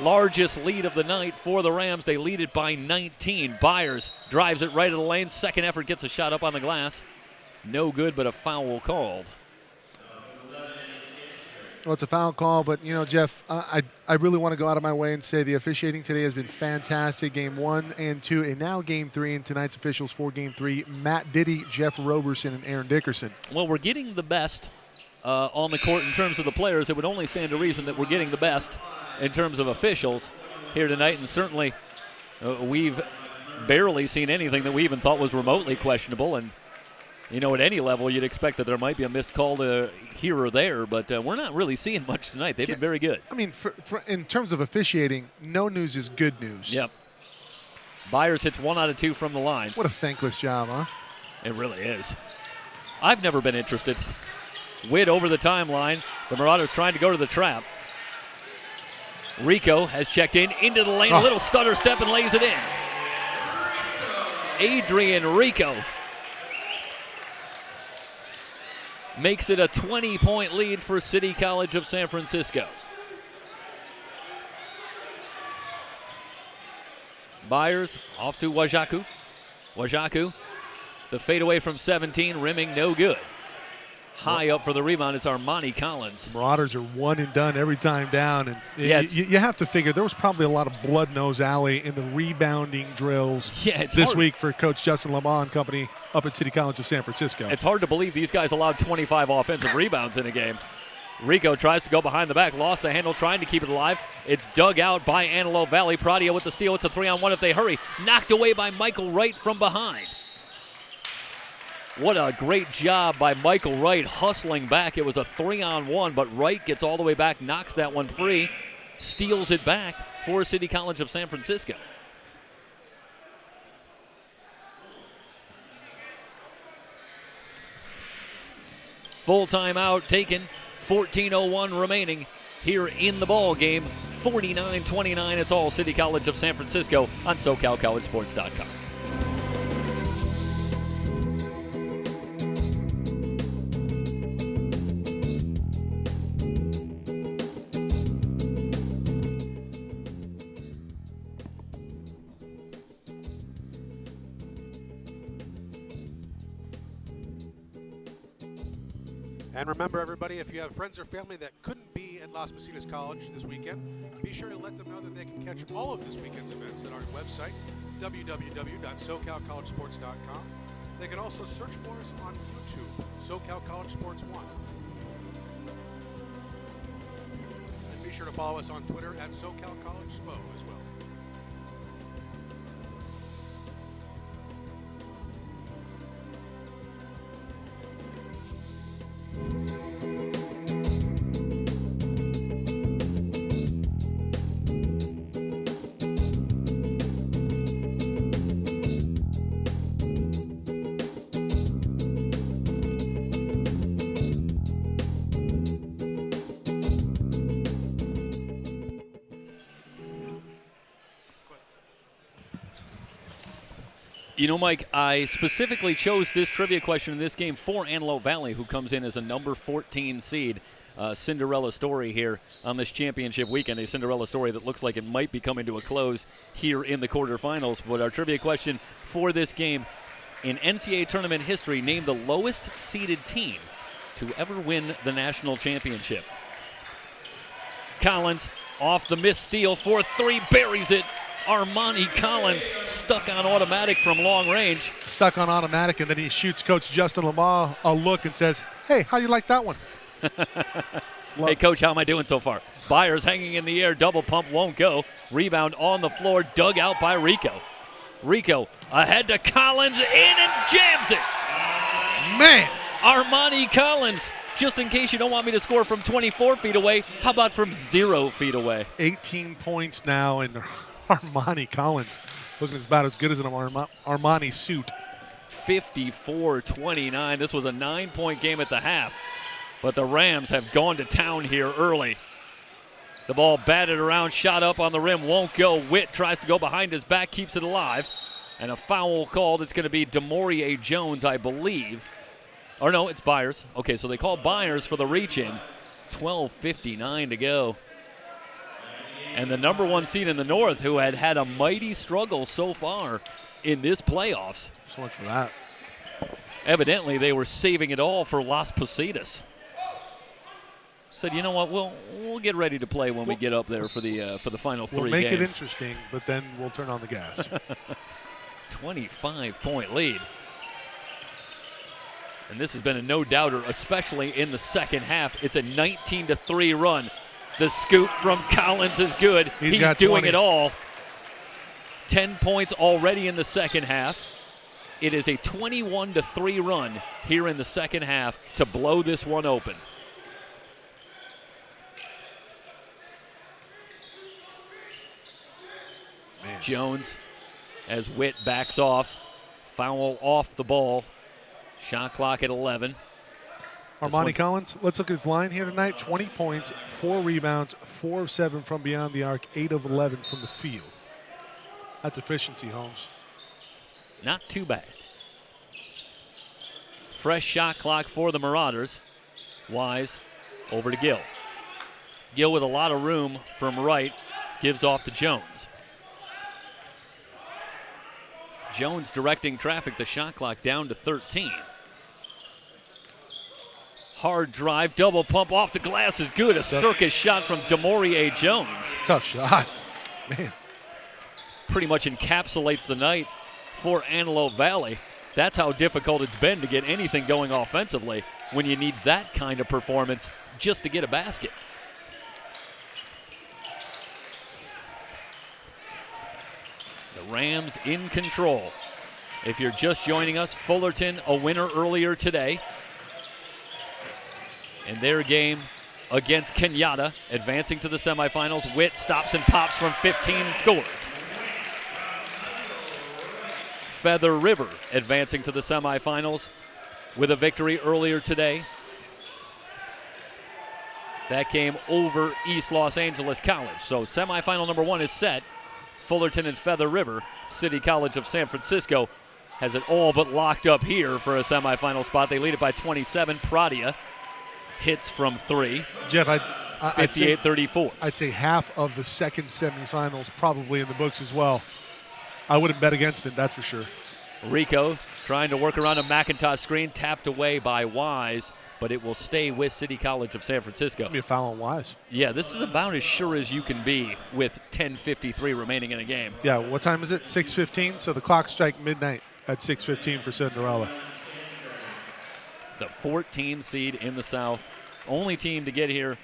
Largest lead of the night for the Rams. They lead it by 19. Byers drives it right to the lane. Second effort gets a shot up on the glass. No good, but a foul called. Well, it's a foul call, but, you know, Jeff, I really want to go out of my way and say the officiating today has been fantastic. Game 1 and 2, and now Game 3, and tonight's officials for Game 3, Matt Diddy, Jeff Roberson, and Aaron Dickerson. Well, we're getting the best on the court in terms of the players. It would only stand to reason that we're getting the best in terms of officials here tonight, and certainly we've barely seen anything that we even thought was remotely questionable. And, you know, at any level, you'd expect that there might be a missed call here or there, but we're not really seeing much tonight. They've been very good. I mean, in terms of officiating, no news is good news. Yep. Byers hits 1 out of 2 from the line. What a thankless job, huh? It really is. I've never been interested. Witt over the timeline. The Marauders trying to go to the trap. Rico has checked into the lane. A little stutter step and lays it in. Adrian Rico makes it a 20-point lead for City College of San Francisco. Byers off to Wajaku. Wajaku, the fadeaway from 17, rimming no good. High up for the rebound, it's Armani Collins. Marauders are one and done every time down, and yeah, you have to figure there was probably a lot of blood nose alley in the rebounding drills this week for Coach Justin Lamont and company up at City College of San Francisco. It's hard to believe these guys allowed 25 offensive rebounds in a game. Rico tries to go behind the back, lost the handle, trying to keep it alive. It's dug out by Antelope Valley. Pradia with the steal. It's a 3-on-1 if they hurry. Knocked away by Michael Wright from behind. What a great job by Michael Wright hustling back. It was a 3-on-1, but Wright gets all the way back, knocks that one free, steals it back for City College of San Francisco. Full timeout taken, 14:01 remaining here in the ball game. 49-29, it's all City College of San Francisco on SoCalCollegeSports.com. And remember, everybody, if you have friends or family that couldn't be at Las Positas College this weekend, be sure to let them know that they can catch all of this weekend's events at our website, www.socalcollegesports.com. They can also search for us on YouTube, SoCal College Sports 1. And be sure to follow us on Twitter at SoCal College Spo as well. You know, Mike, I specifically chose this trivia question in this game for Antelope Valley, who comes in as a number 14 seed. Cinderella story here on this championship weekend, a Cinderella story that looks like it might be coming to a close here in the quarterfinals. But our trivia question for this game, in NCAA tournament history, name the lowest seeded team to ever win the national championship. Collins off the missed steal for 3, buries it. Armani Collins stuck on automatic from long range. Stuck on automatic, and then he shoots Coach Justin Lamar a look and says, hey, how you like that one? Hey, Coach, how am I doing so far? Byers hanging in the air, double pump won't go. Rebound on the floor, dug out by Rico. Rico ahead to Collins, in and jams it. Man! Armani Collins, just in case you don't want me to score from 24 feet away, how about from 0 feet away? 18 points now, and Armani Collins looking about as good as an Armani suit. 54-29. This was a 9-point game at the half, but the Rams have gone to town here early. The ball batted around, shot up on the rim, won't go. Witt tries to go behind his back, keeps it alive. And a foul called. It's going to be DeMaurier Jones, I believe. Or no, it's Byers. Okay, so they call Byers for the reach-in. 12:59 to go. And the number 1 seed in the North, who had had a mighty struggle so far in this playoffs. So much for that. Evidently, they were saving it all for Las Positas. Said, you know what, we'll get ready to play when we get up there for the final 3 We'll games. make it interesting, but then we'll turn on the gas. 25-point lead. And this has been a no-doubter, especially in the second half. It's a 19-3 run. The scoop from Collins is good. He's doing 20. it all. 10 points already in the second half. It is a 21-3 run here in the second half to blow this one open. Man. Jones, as Witt backs off, foul off the ball. Shot clock at 11. Armani Collins, let's look at his line here tonight. 20 points, 4 rebounds, 4 of 7 from beyond the arc, 8 of 11 from the field. That's efficiency, Holmes. Not too bad. Fresh shot clock for the Marauders. Wise over to Gill. Gill with a lot of room from right, gives off to Jones. Jones directing traffic, the shot clock down to 13. Hard drive, double pump off the glass is good. A circus shot from DeMaurier Jones. Tough shot, man. Pretty much encapsulates the night for Antelope Valley. That's how difficult it's been to get anything going offensively when you need that kind of performance just to get a basket. The Rams in control. If you're just joining us, Fullerton a winner earlier today in their game against Kenyatta, advancing to the semifinals. Witt stops and pops from 15 and scores. Feather River advancing to the semifinals with a victory earlier today. That came over East Los Angeles College. So semifinal number 1 is set. Fullerton and Feather River. City College of San Francisco has it all but locked up here for a semifinal spot. They lead it by 27. Pradia hits from 3. Jeff, 58-34. I'd say half of the second semifinals probably in the books as well. I wouldn't bet against it, that's for sure. Rico trying to work around a McIntosh screen, tapped away by Wise, but it will stay with City College of San Francisco. Be a foul on Wise. Yeah, this is about as sure as you can be with 10:53 remaining in the game. Yeah, what time is it? 6:15, so the clock strike midnight at 6:15 for Cinderella. The 14 seed in the South, only team to get here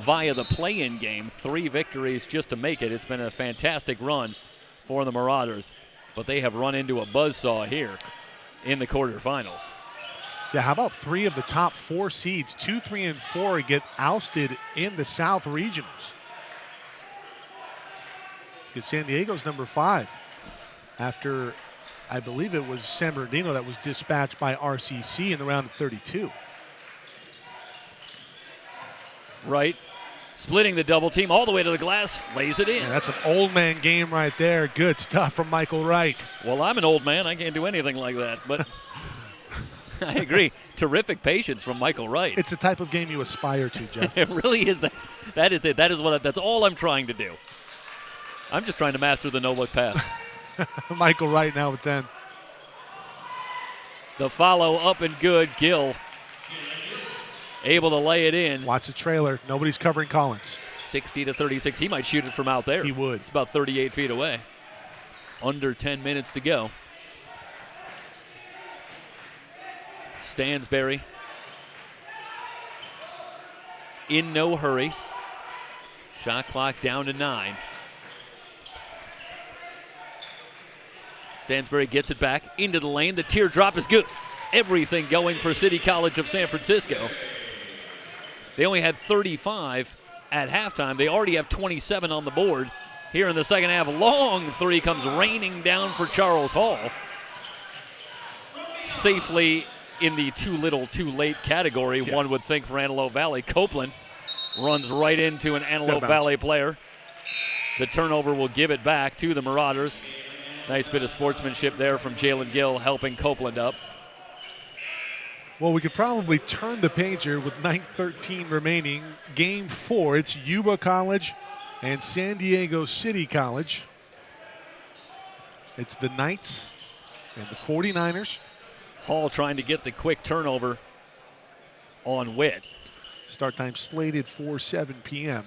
via the play-in game. 3 victories just to make it. It's been a fantastic run for the Marauders, but they have run into a buzzsaw here in the quarterfinals. Yeah, how about 3 of the top 4 seeds, 2, 3, and 4 get ousted in the South Regionals? Because San Diego's number 5 after, I believe it was San Bernardino that was dispatched by RCC in the round of 32. Right. Splitting the double team all the way to the glass, lays it in. Yeah, that's an old man game right there. Good stuff from Michael Wright. Well, I'm an old man. I can't do anything like that, but I agree. Terrific patience from Michael Wright. It's the type of game you aspire to, Jeff. It really is. That is it. That's all I'm trying to do. I'm just trying to master the no-look pass. Michael Wright now with 10. The follow up and good. Gill able to lay it in. Watch the trailer. Nobody's covering Collins. 60-36. He might shoot it from out there. He would. It's about 38 feet away. Under 10 minutes to go. Stansberry in no hurry. Shot clock down to 9. Stansberry gets it back into the lane. The teardrop is good. Everything going for City College of San Francisco. They only had 35 at halftime. They already have 27 on the board. Here in the second half, long three comes raining down for Charles Hall. Safely in the too little, too late category, one would think, for Antelope Valley. Copeland runs right into an Antelope Valley player. The turnover will give it back to the Marauders. Nice bit of sportsmanship there from Jalen Gill, helping Copeland up. Well, we could probably turn the page here with 9:13 remaining. Game 4, it's Yuba College and San Diego City College. It's the Knights and the 49ers. Hall trying to get the quick turnover on Witt. Start time slated for 7 p.m.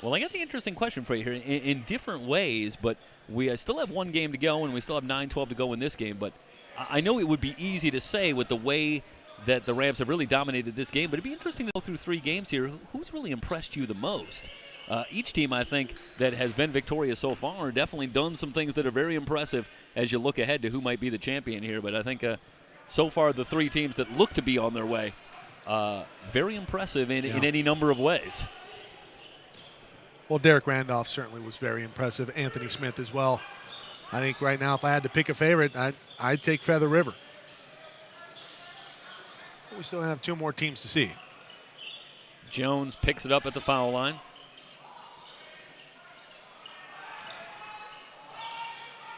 Well, I got the interesting question for you here. In different ways, but we still have one game to go, and we still have 9-12 to go in this game. But I know it would be easy to say with the way that the Rams have really dominated this game, but it'd be interesting to go through 3 games here. Who's really impressed you the most? Each team, I think, that has been victorious so far definitely done some things that are very impressive as you look ahead to who might be the champion here. But I think so far the 3 teams that look to be on their way, very impressive in any number of ways. Well, Derek Randolph certainly was very impressive. Anthony Smith as well. I think right now if I had to pick a favorite, I'd take Feather River. We still have 2 more teams to see. Jones picks it up at the foul line.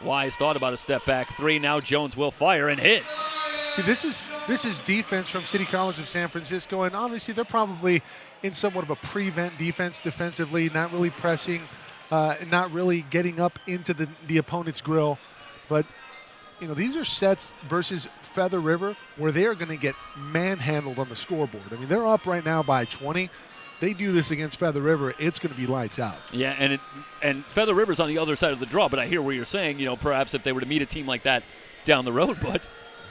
Wise thought about a step back 3. Now Jones will fire and hit. See, this is defense from City College of San Francisco, and obviously they're probably in somewhat of a prevent defense defensively, not really pressing, not really getting up into the opponent's grill. But, you know, these are sets versus Feather River where they are going to get manhandled on the scoreboard. I mean, they're up right now by 20. They do this against Feather River, it's going to be lights out. Yeah, and Feather River's on the other side of the draw, but I hear where you're saying, you know, perhaps if they were to meet a team like that down the road, but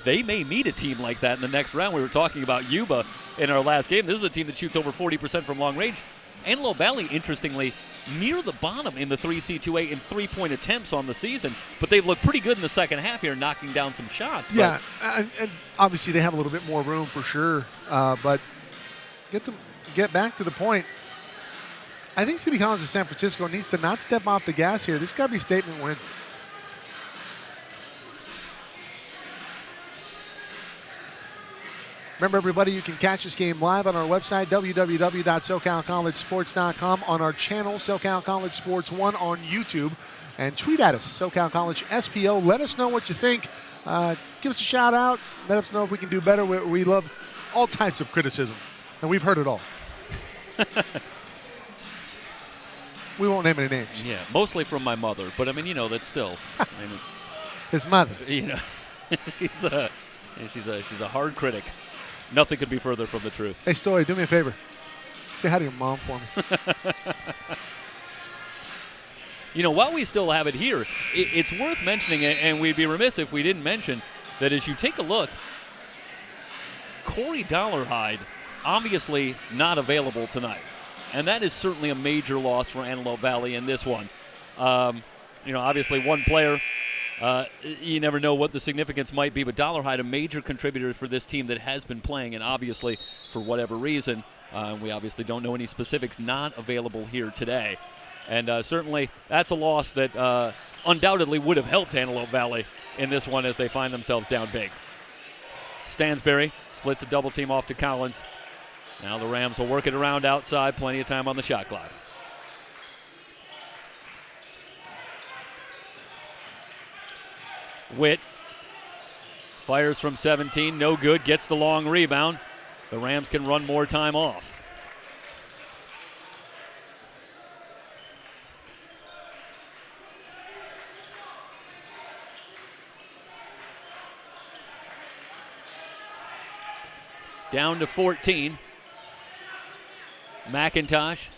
they may meet a team like that in the next round. We were talking about Yuba in our last game. This is a team that shoots over 40% from long range. Antelope Valley, interestingly, near the bottom in the 3C2A in 3-point attempts on the season, but they've looked pretty good in the second half here, knocking down some shots. Yeah, and obviously they have a little bit more room for sure, but get back to the point. I think City College of San Francisco needs to not step off the gas here. This has got to be a statement win. Remember, everybody, you can catch this game live on our website, www.socalcollegesports.com, on our channel, SoCal College Sports 1 on YouTube, and tweet at us, SoCal College SPO. Let us know what you think. Give us a shout out. Let us know if we can do better. We love all types of criticism, and we've heard it all. We won't name any names. Yeah, mostly from my mother, but I mean, you know, that's still. I mean, his mother. You know, she's a hard critic. Nothing could be further from the truth. Hey, Story, do me a favor. Say hi to your mom for me. You know, while we still have it here, it's worth mentioning, and we'd be remiss if we didn't mention that as you take a look, Corey Dollarhide obviously not available tonight. And that is certainly a major loss for Antelope Valley in this one. You know, obviously one player, you never know what the significance might be, but Dollarhide, a major contributor for this team that has been playing, and obviously, for whatever reason, we obviously don't know any specifics, not available here today. And certainly that's a loss that undoubtedly would have helped Antelope Valley in this one as they find themselves down big. Stansberry splits a double team off to Collins. Now the Rams will work it around outside. Plenty of time on the shot clock. Witt fires from 17. No good. Gets the long rebound. The Rams can run more time off. Down to 14. McIntosh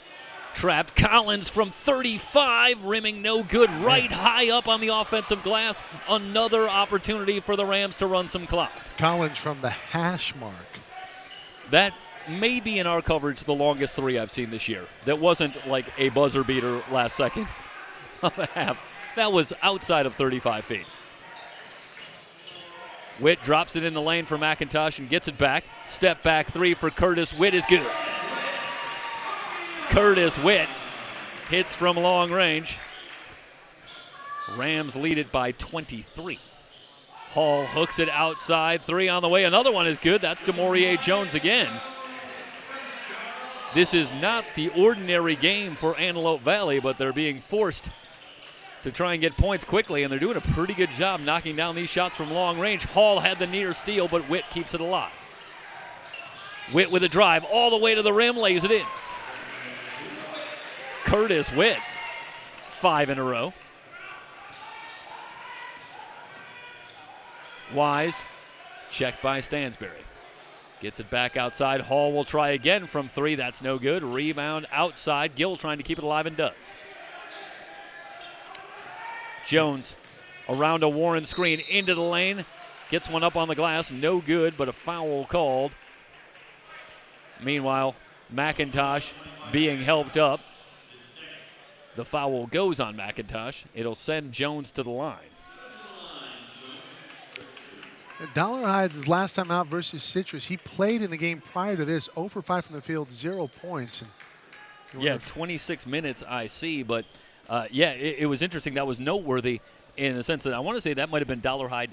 trapped. Collins from 35, rimming no good. Right high up on the offensive glass. Another opportunity for the Rams to run some clock. Collins from the hash mark. That may be in our coverage the longest three I've seen this year. That wasn't like a buzzer beater last second of the half. That was outside of 35 feet. Witt drops it in the lane for McIntosh and gets it back. Step back three for Curtis Witt is good. Curtis Witt hits from long range. Rams lead it by 23. Hall hooks it outside. Three on the way. Another one is good. That's DeMaurier Jones again. This is not the ordinary game for Antelope Valley, but they're being forced to try and get points quickly, and they're doing a pretty good job knocking down these shots from long range. Hall had the near steal, but Witt keeps it alive. Witt with a drive all the way to the rim, lays it in. Curtis Witt, 5 in a row. Wise, checked by Stansberry. Gets it back outside. Hall will try again from 3. That's no good. Rebound outside. Gill trying to keep it alive and does. Jones around a Warren screen into the lane. Gets one up on the glass. No good, but a foul called. Meanwhile, McIntosh being helped up. The foul goes on McIntosh. It'll send Jones to the line. Dollarhide's last time out versus Citrus, he played in the game prior to this, 0 for 5 from the field, 0 points. And yeah, 26 minutes I see, but it was interesting. That was noteworthy in the sense that I want to say that might have been Dollarhide.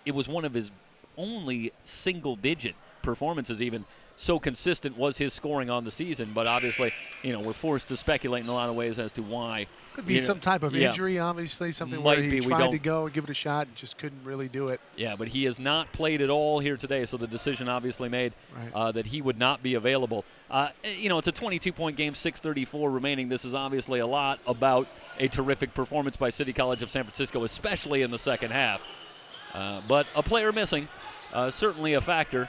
It was one of his only single-digit performances even. So consistent was his scoring on the season, but obviously, we're forced to speculate in a lot of ways as to why. Could be some type of injury, obviously, something where he tried to go and give it a shot and just couldn't really do it. Yeah, but he has not played at all here today, so the decision obviously made that he would not be available. It's a 22-point game, 6:34 remaining. This is obviously a lot about a terrific performance by City College of San Francisco, especially in the second half. But a player missing, certainly a factor.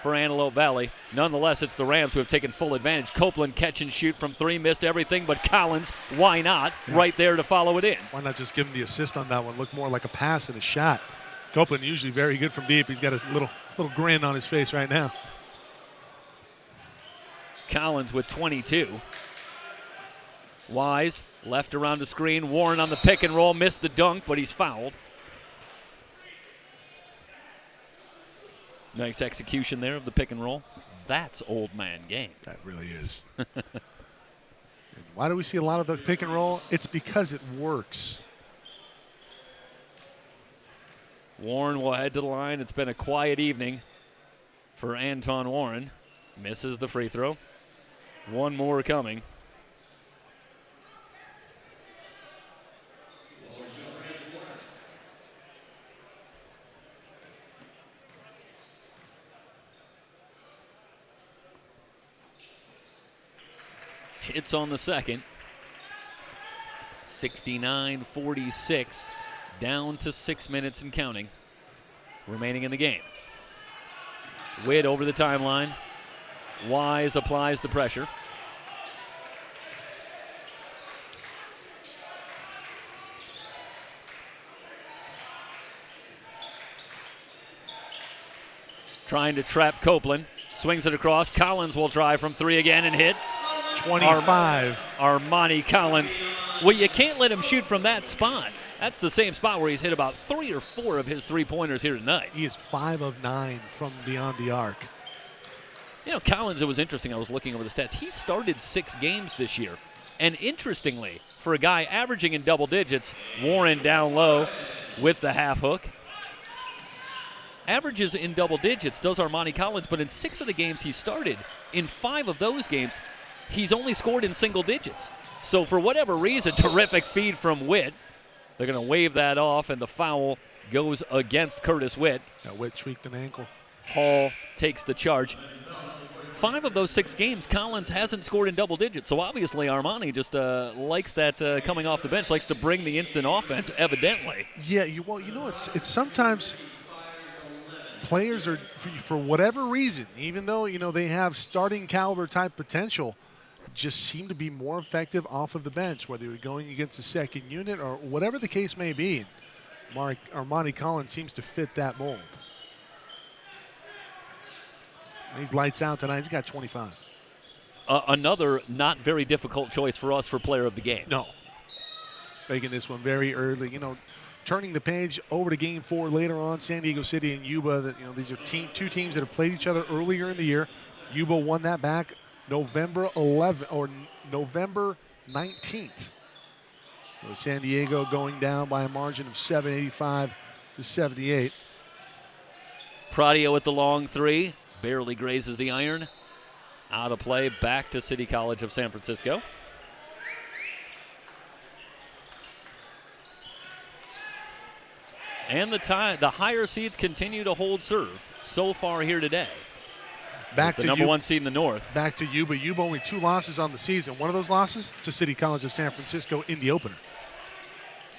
For Antelope Valley. Nonetheless, it's the Rams who have taken full advantage. Copeland catch and shoot from 3, missed everything, but Collins, why not? Yeah. Right there to follow it in. Why not just give him the assist on that one? Looked more like a pass than a shot. Copeland usually very good from deep. He's got a little grin on his face right now. Collins with 22. Wise, left around the screen. Warren on the pick and roll, missed the dunk, but he's fouled. Nice execution there of the pick and roll. That's old man game. That really is. Why do we see a lot of the pick and roll? It's because it works. Warren will head to the line. It's been a quiet evening for Anton Warren. Misses the free throw. One more coming. Hits on the second. 69-46, down to 6 minutes and counting remaining in the game. Witt over the timeline. Wise applies the pressure. Trying to trap Copeland. Swings it across. Collins will try from 3 again and hit. 25. Armani Collins. Well, you can't let him shoot from that spot. That's the same spot where he's hit about 3 or 4 of his three-pointers here tonight. He is 5 of 9 from beyond the arc. Collins, it was interesting. I was looking over the stats. He started 6 games this year. And interestingly, for a guy averaging in double digits, Warren down low with the half hook. averages in double digits, does Armani Collins, but in 6 of the games he started, in 5 of those games, he's only scored in single digits. So for whatever reason, terrific feed from Witt. They're going to wave that off, and the foul goes against Curtis Witt. That Witt tweaked an ankle. Hall takes the charge. 5 of those 6 games, Collins hasn't scored in double digits. So obviously Armani just likes that coming off the bench, likes to bring the instant offense, evidently. Yeah, it's sometimes players are, for whatever reason, even though, they have starting caliber type potential, just seem to be more effective off of the bench, whether you're going against the second unit or whatever the case may be. Armani Collins seems to fit that mold. He's lights out tonight. He's got 25. Another not very difficult choice for us for player of the game. No. Making this one very early. Turning the page over to Game 4 later on, San Diego City and Yuba. These are two teams that have played each other earlier in the year. Yuba won that back November 11th or November 19th. So San Diego going down by a margin of 785 to 78. Pradio with the long 3. Barely grazes the iron. Out of play, back to City College of San Francisco. And the higher seeds continue to hold serve so far here today. Back to the number 1 seed in the North. Back to Yuba. Yuba only 2 losses on the season. One of those losses to City College of San Francisco in the opener.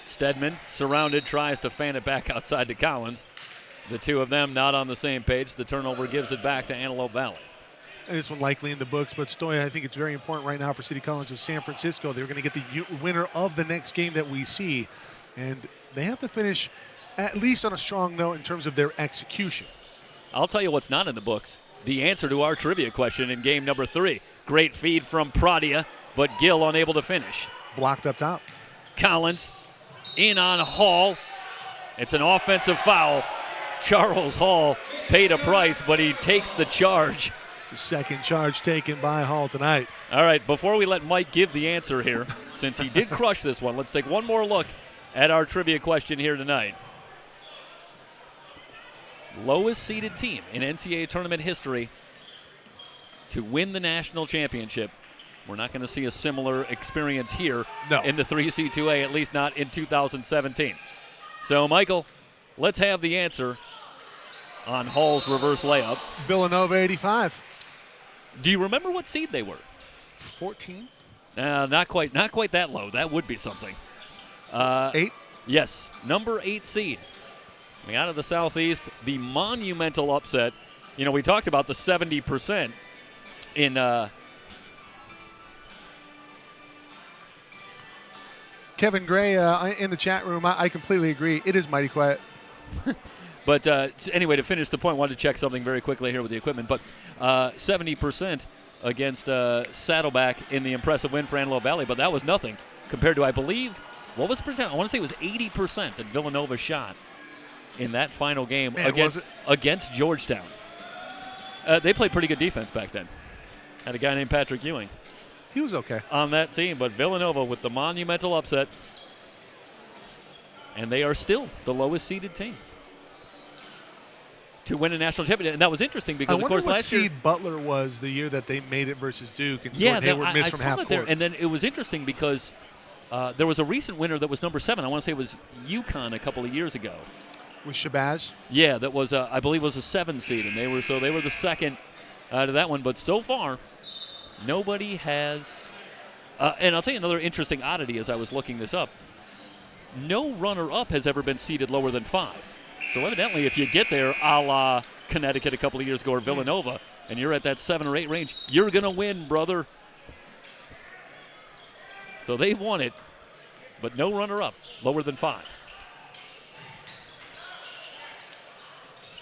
Stedman, surrounded, tries to fan it back outside to Collins. The two of them not on the same page. The turnover gives it back to Antelope Valley. And this one likely in the books, but Stoya, I think it's very important right now for City College of San Francisco. They're going to get the winner of the next game that we see, and they have to finish at least on a strong note in terms of their execution. I'll tell you what's not in the books. The answer to our trivia question in game number 3. Great feed from Pradia, but Gill unable to finish. Blocked up top. Collins in on Hall. It's an offensive foul. Charles Hall paid a price, but he takes the charge. The second charge taken by Hall tonight. All right, before we let Mike give the answer here, since he did crush this one, let's take one more look at our trivia question here tonight. Lowest seeded team in NCAA tournament history to win the national championship. We're not going to see a similar experience here in the 3C2A, at least not in 2017. So, Michael, let's have the answer on Hall's reverse layup. Villanova 85. Do you remember what seed they were? 14. Not quite that low. That would be something. 8? Yes, number 8 seed. Coming out of the Southeast, the monumental upset. We talked about the 70% in Kevin Gray in the chat room. I completely agree. It is mighty quiet. But anyway, to finish the point, I wanted to check something very quickly here with the equipment. But 70% against Saddleback in the impressive win for Antelope Valley, but that was nothing compared to, I believe, what was the percent? I want to say it was 80% that Villanova shot in that final game against Georgetown. They played pretty good defense back then. Had a guy named Patrick Ewing. He was okay on that team, but Villanova with the monumental upset, and they are still the lowest seeded team to win a national championship. And that was interesting because, of course, last year seed Butler was the year that they made it versus Duke, and yeah, Jordan Hayward missed from half court. There, and then it was interesting because there was a recent winner that was number 7. I want to say it was UConn a couple of years ago. With Shabazz? Yeah, that was I believe was a 7 seed, and they were the second to that one. But so far, nobody has. And I'll tell you another interesting oddity as I was looking this up. No runner-up has ever been seeded lower than 5. So evidently, if you get there, a la Connecticut a couple of years ago or Villanova, and you're at that 7 or 8 range, you're going to win, brother. So they've won it, but no runner-up lower than 5.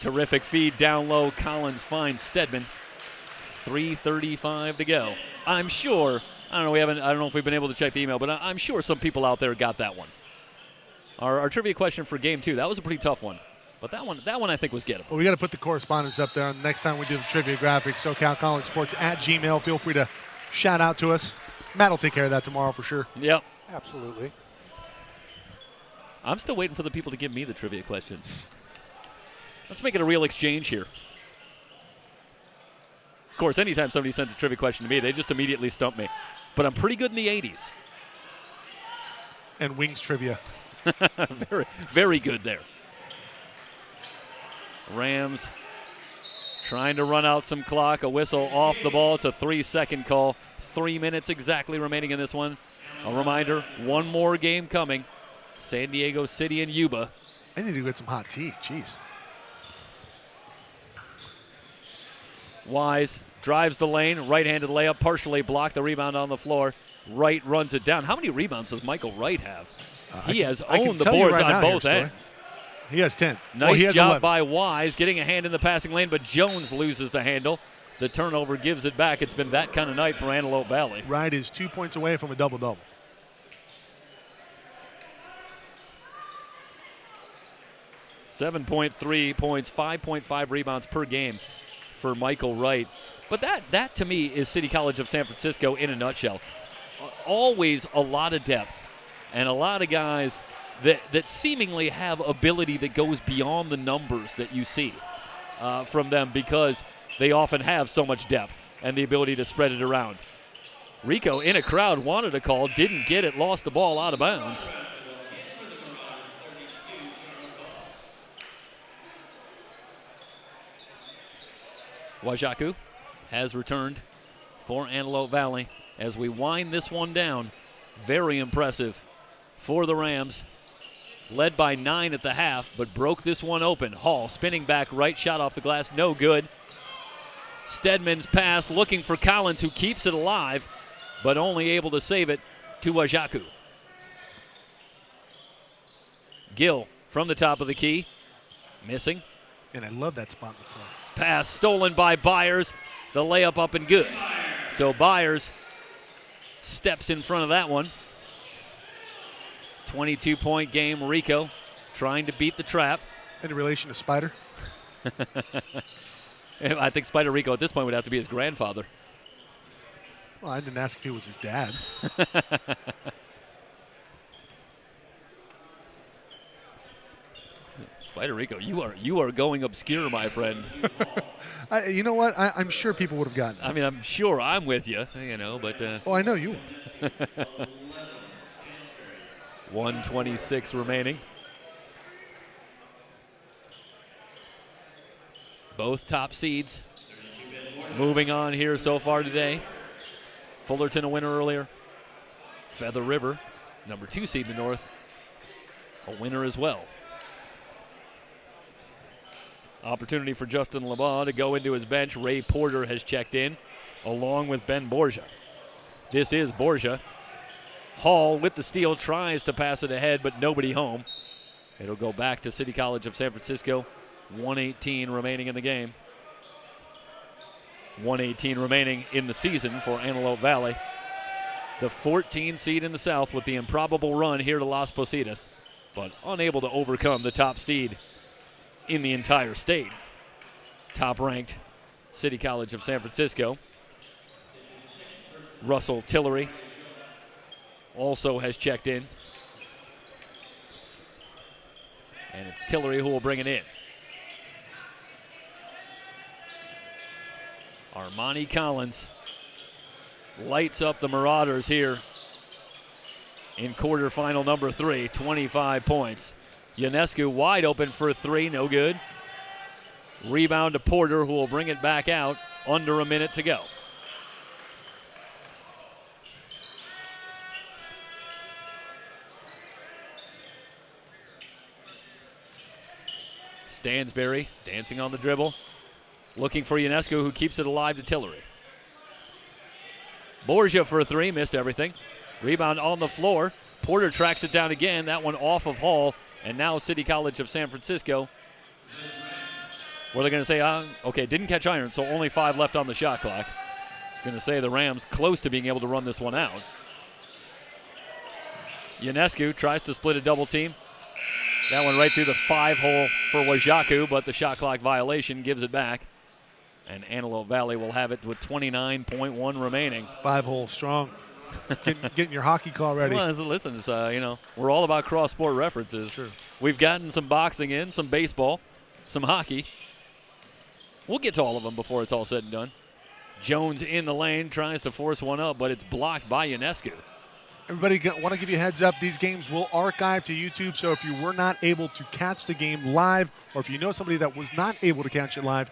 Terrific feed down low. Collins finds Stedman. 3:35 to go. I'm sure. I don't know if we've been able to check the email, but I'm sure some people out there got that one. Our trivia question for game 2. That was a pretty tough one, but that one I think was gettable. Well, we got to put the correspondence up there. And next time we do the trivia graphics, SoCalCollegeSports@gmail. Feel free to shout out to us. Matt will take care of that tomorrow for sure. Yep. Let's make it a real exchange here. Of course, anytime somebody sends a trivia question to me, they just immediately stump me. But I'm pretty good in the 80s. And wings trivia. Very, very good there. Rams trying to run out some clock. A whistle off the ball. It's a 3-second call. 3 minutes exactly remaining in this one. A reminder, one more game coming. San Diego City and Yuba. I need to get some hot tea. Jeez. Wise drives the lane. Right-handed layup, partially blocked. The rebound on the floor. Wright runs it down. How many rebounds does Michael Wright have? He has owned the boards on both ends. He has 10. Nice he has job 11. by Wise getting a hand in the passing lane, but Jones loses the handle. The turnover gives it back. It's been that kind of night for Antelope Valley. Wright is 2 points away from a double-double. .3 points, 5.5 rebounds per game for Michael Wright. But that to me is City College of San Francisco in a nutshell. Always a lot of depth and a lot of guys that seemingly have ability that goes beyond the numbers that you see from them because they often have so much depth and the ability to spread it around. Rico in a crowd wanted a call, didn't get it, lost the ball out of bounds. Wajaku has returned for Antelope Valley as we wind this one down. Very impressive for the Rams. Led by 9 at the half, but broke this one open. Hall spinning back right, shot off the glass, no good. Stedman's pass looking for Collins, who keeps it alive, but only able to save it to Wajaku. Gill from the top of the key, missing. And I love that spot in the front. Pass stolen by Byers. The layup up and good. So Byers steps in front of that one. 22-point game. Rico trying to beat the trap. Any relation to Spider? I think Spider Rico at this point would have to be his grandfather. Well, I didn't ask if he was his dad. Spider Rico, you are going obscure, my friend. You know what? I'm sure people would have gotten it. I mean, I'm sure I'm with you, but. Oh, I know you. 1:26 remaining. Both top seeds moving on here so far today. Fullerton a winner earlier. Feather River, number 2 seed in the north, a winner as well. Opportunity for Justin LeBon to go into his bench. Ray Porter has checked in, along with Ben Borgia. This is Borgia. Hall with the steal, tries to pass it ahead, but nobody home. It'll go back to City College of San Francisco. 1:18 remaining in the game. 1:18 remaining in the season for Antelope Valley. The 14 seed in the South with the improbable run here to Las Positas, but unable to overcome the top seed in the entire state. Top-ranked City College of San Francisco. Russell Tillery also has checked in. And it's Tillery who will bring it in. Armani Collins lights up the Marauders here in quarterfinal number 3, 25 points. Ionescu wide open for 3, no good. Rebound to Porter, who will bring it back out. Under a minute to go. Stansberry dancing on the dribble. Looking for Ionescu, who keeps it alive to Tillery. Borgia for 3, missed everything. Rebound on the floor. Porter tracks it down again. That one off of Hall. And now City College of San Francisco. What are they going to say? Okay, didn't catch iron, so only 5 left on the shot clock. It's going to say the Rams close to being able to run this one out. Ionescu tries to split a double team. That one right through the 5-hole for Wajaku, but the shot clock violation gives it back. And Antelope Valley will have it with 29.1 remaining. 5-hole strong. Getting your hockey call ready. Well, listen, it's, we're all about cross-sport references. Sure. We've gotten some boxing in, some baseball, some hockey. We'll get to all of them before it's all said and done. Jones in the lane, tries to force one up, but it's blocked by Ionescu. Everybody, want to give you a heads up. These games will archive to YouTube, so if you were not able to catch the game live, or if you know somebody that was not able to catch it live,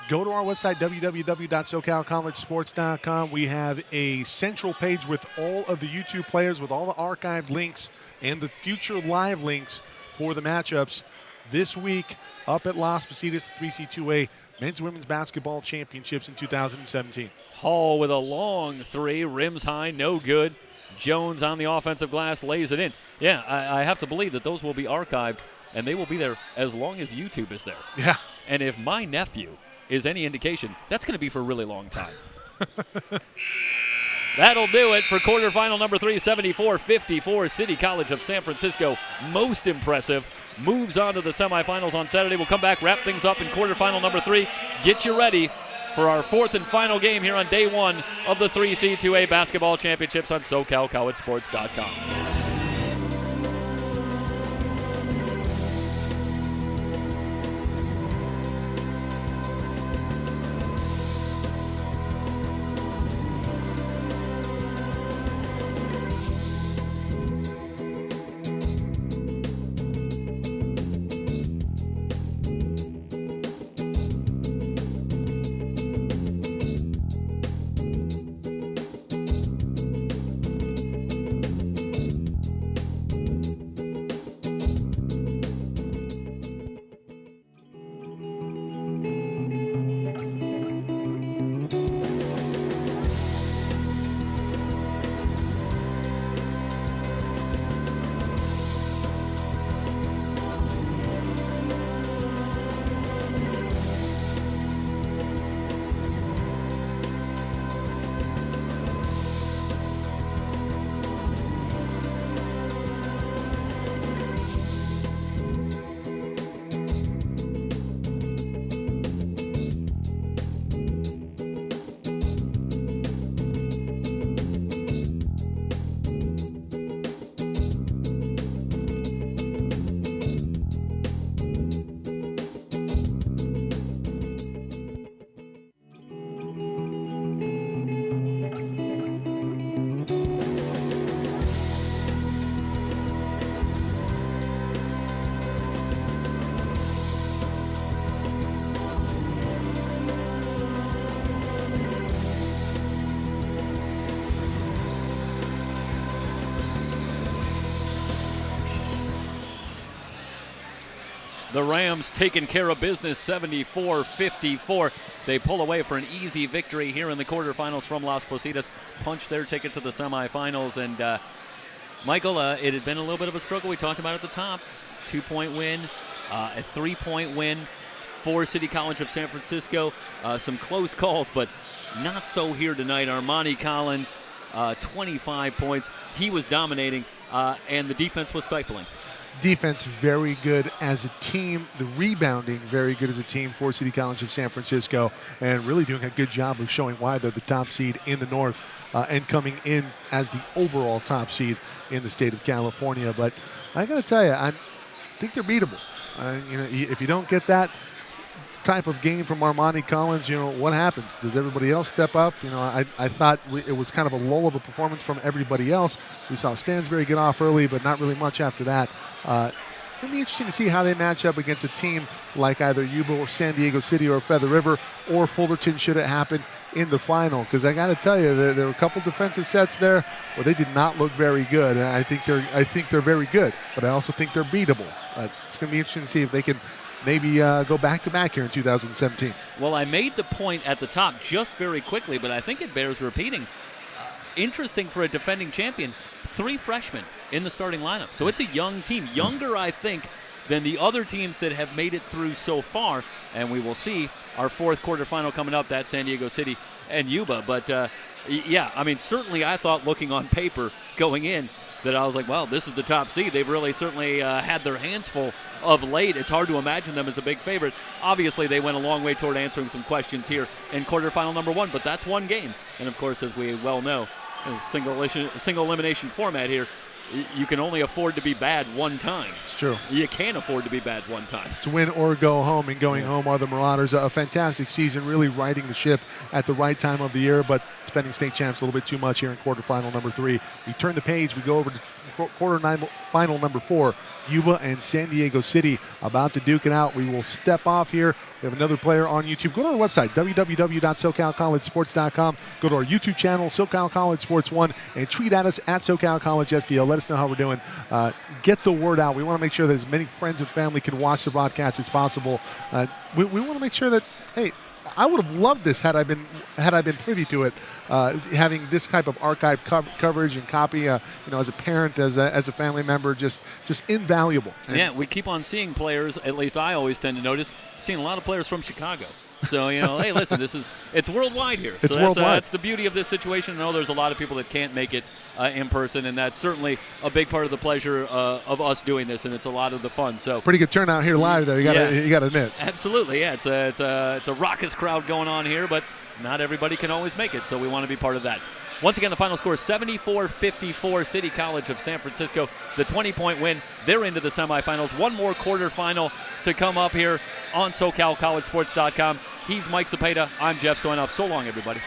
go to our website, www.socalcollegesports.com. We have a central page with all of the YouTube players, with all the archived links and the future live links for the matchups this week up at Las Positas 3C2A Men's and Women's Basketball Championships in 2017. Hall with a long three, rims high, no good. Jones on the offensive glass lays it in. Yeah, I have to believe that those will be archived, and they will be there as long as YouTube is there. Yeah. And if my nephew is any indication, that's going to be for a really long time. That'll do it for quarterfinal number 3, 74-54. City College of San Francisco, most impressive. Moves on to the semifinals on Saturday. We'll come back, wrap things up in quarterfinal number 3. Get you ready for our 4th and final game here on day 1 of the 3C2A Basketball Championships on SoCalCollegeSports.com. The Rams taking care of business 74-54. They pull away for an easy victory here in the quarterfinals from Las Positas. Punch their ticket to the semifinals. And, Michael, it had been a little bit of a struggle. We talked about it at the top. 2-point win, a 3-point win for City College of San Francisco. Some close calls, but not so here tonight. Armani Collins, 25 points. He was dominating, and the defense was stifling. Defense very good as a team. The rebounding very good as a team for City College of San Francisco, and really doing a good job of showing why they're the top seed in the North and coming in as the overall top seed in the state of California. But I got to tell you, I think they're beatable. If you don't get that type of game from Armani Collins, what happens? Does everybody else step up? I thought it was kind of a lull of a performance from everybody else. We saw Stansbury get off early, but not really much after that. It'll be interesting to see how they match up against a team like either Yuba or San Diego City or Feather River or Fullerton should it happen in the final. Because I got to tell you, there were a couple defensive sets there where they did not look very good. And I think they're very good, but I also think they're beatable. It's going to be interesting to see if they can maybe go back-to-back here in 2017. Well, I made the point at the top just very quickly, but I think it bears repeating. Interesting for a defending champion, 3 freshmen in the starting lineup. So it's a young team, younger, I think, than the other teams that have made it through so far. And we will see our 4th quarterfinal coming up. That's San Diego City and Yuba. But, certainly I thought looking on paper going in that I was like, well, this is the top seed. They've really certainly had their hands full of late. It's hard to imagine them as a big favorite. Obviously, they went a long way toward answering some questions here in quarterfinal number 1, but that's one game. And, of course, as we well know, in a single elimination format here, you can only afford to be bad one time. It's true. You can't afford to be bad one time. To win or go home, and going home are the Marauders. A fantastic season, really riding the ship at the right time of the year, but defending state champs a little bit too much here in quarterfinal number 3. We turn the page. We go over to quarterfinal number 4. Yuba and San Diego City about to duke it out. We will step off here. We have another player on YouTube. Go to our website, www.socalcollegesports.com. Go to our YouTube channel, SoCal College Sports 1, and tweet at us at SoCal College SPL. Let us know how we're doing. Get the word out. We want to make sure that as many friends and family can watch the broadcast as possible. We want to make sure that, hey, I would have loved this had I been privy to it, having this type of archive coverage and copy. As a parent, as a family member, just invaluable. And we keep on seeing players. At least I always tend to notice seeing a lot of players from Chicago. So, hey, listen, it's worldwide here. It's so worldwide. That's the beauty of this situation. I know there's a lot of people that can't make it in person, and that's certainly a big part of the pleasure of us doing this, and it's a lot of the fun. So pretty good turnout here live, though. You got to admit. Absolutely, yeah. It's a raucous crowd going on here, but not everybody can always make it, so we want to be part of that. Once again, the final score is 74-54, City College of San Francisco. The 20-point win. They're into the semifinals. One more quarterfinal to come up here on SoCalCollegeSports.com. He's Mike Cepeda. I'm Jeff Stoynoff. So long, everybody.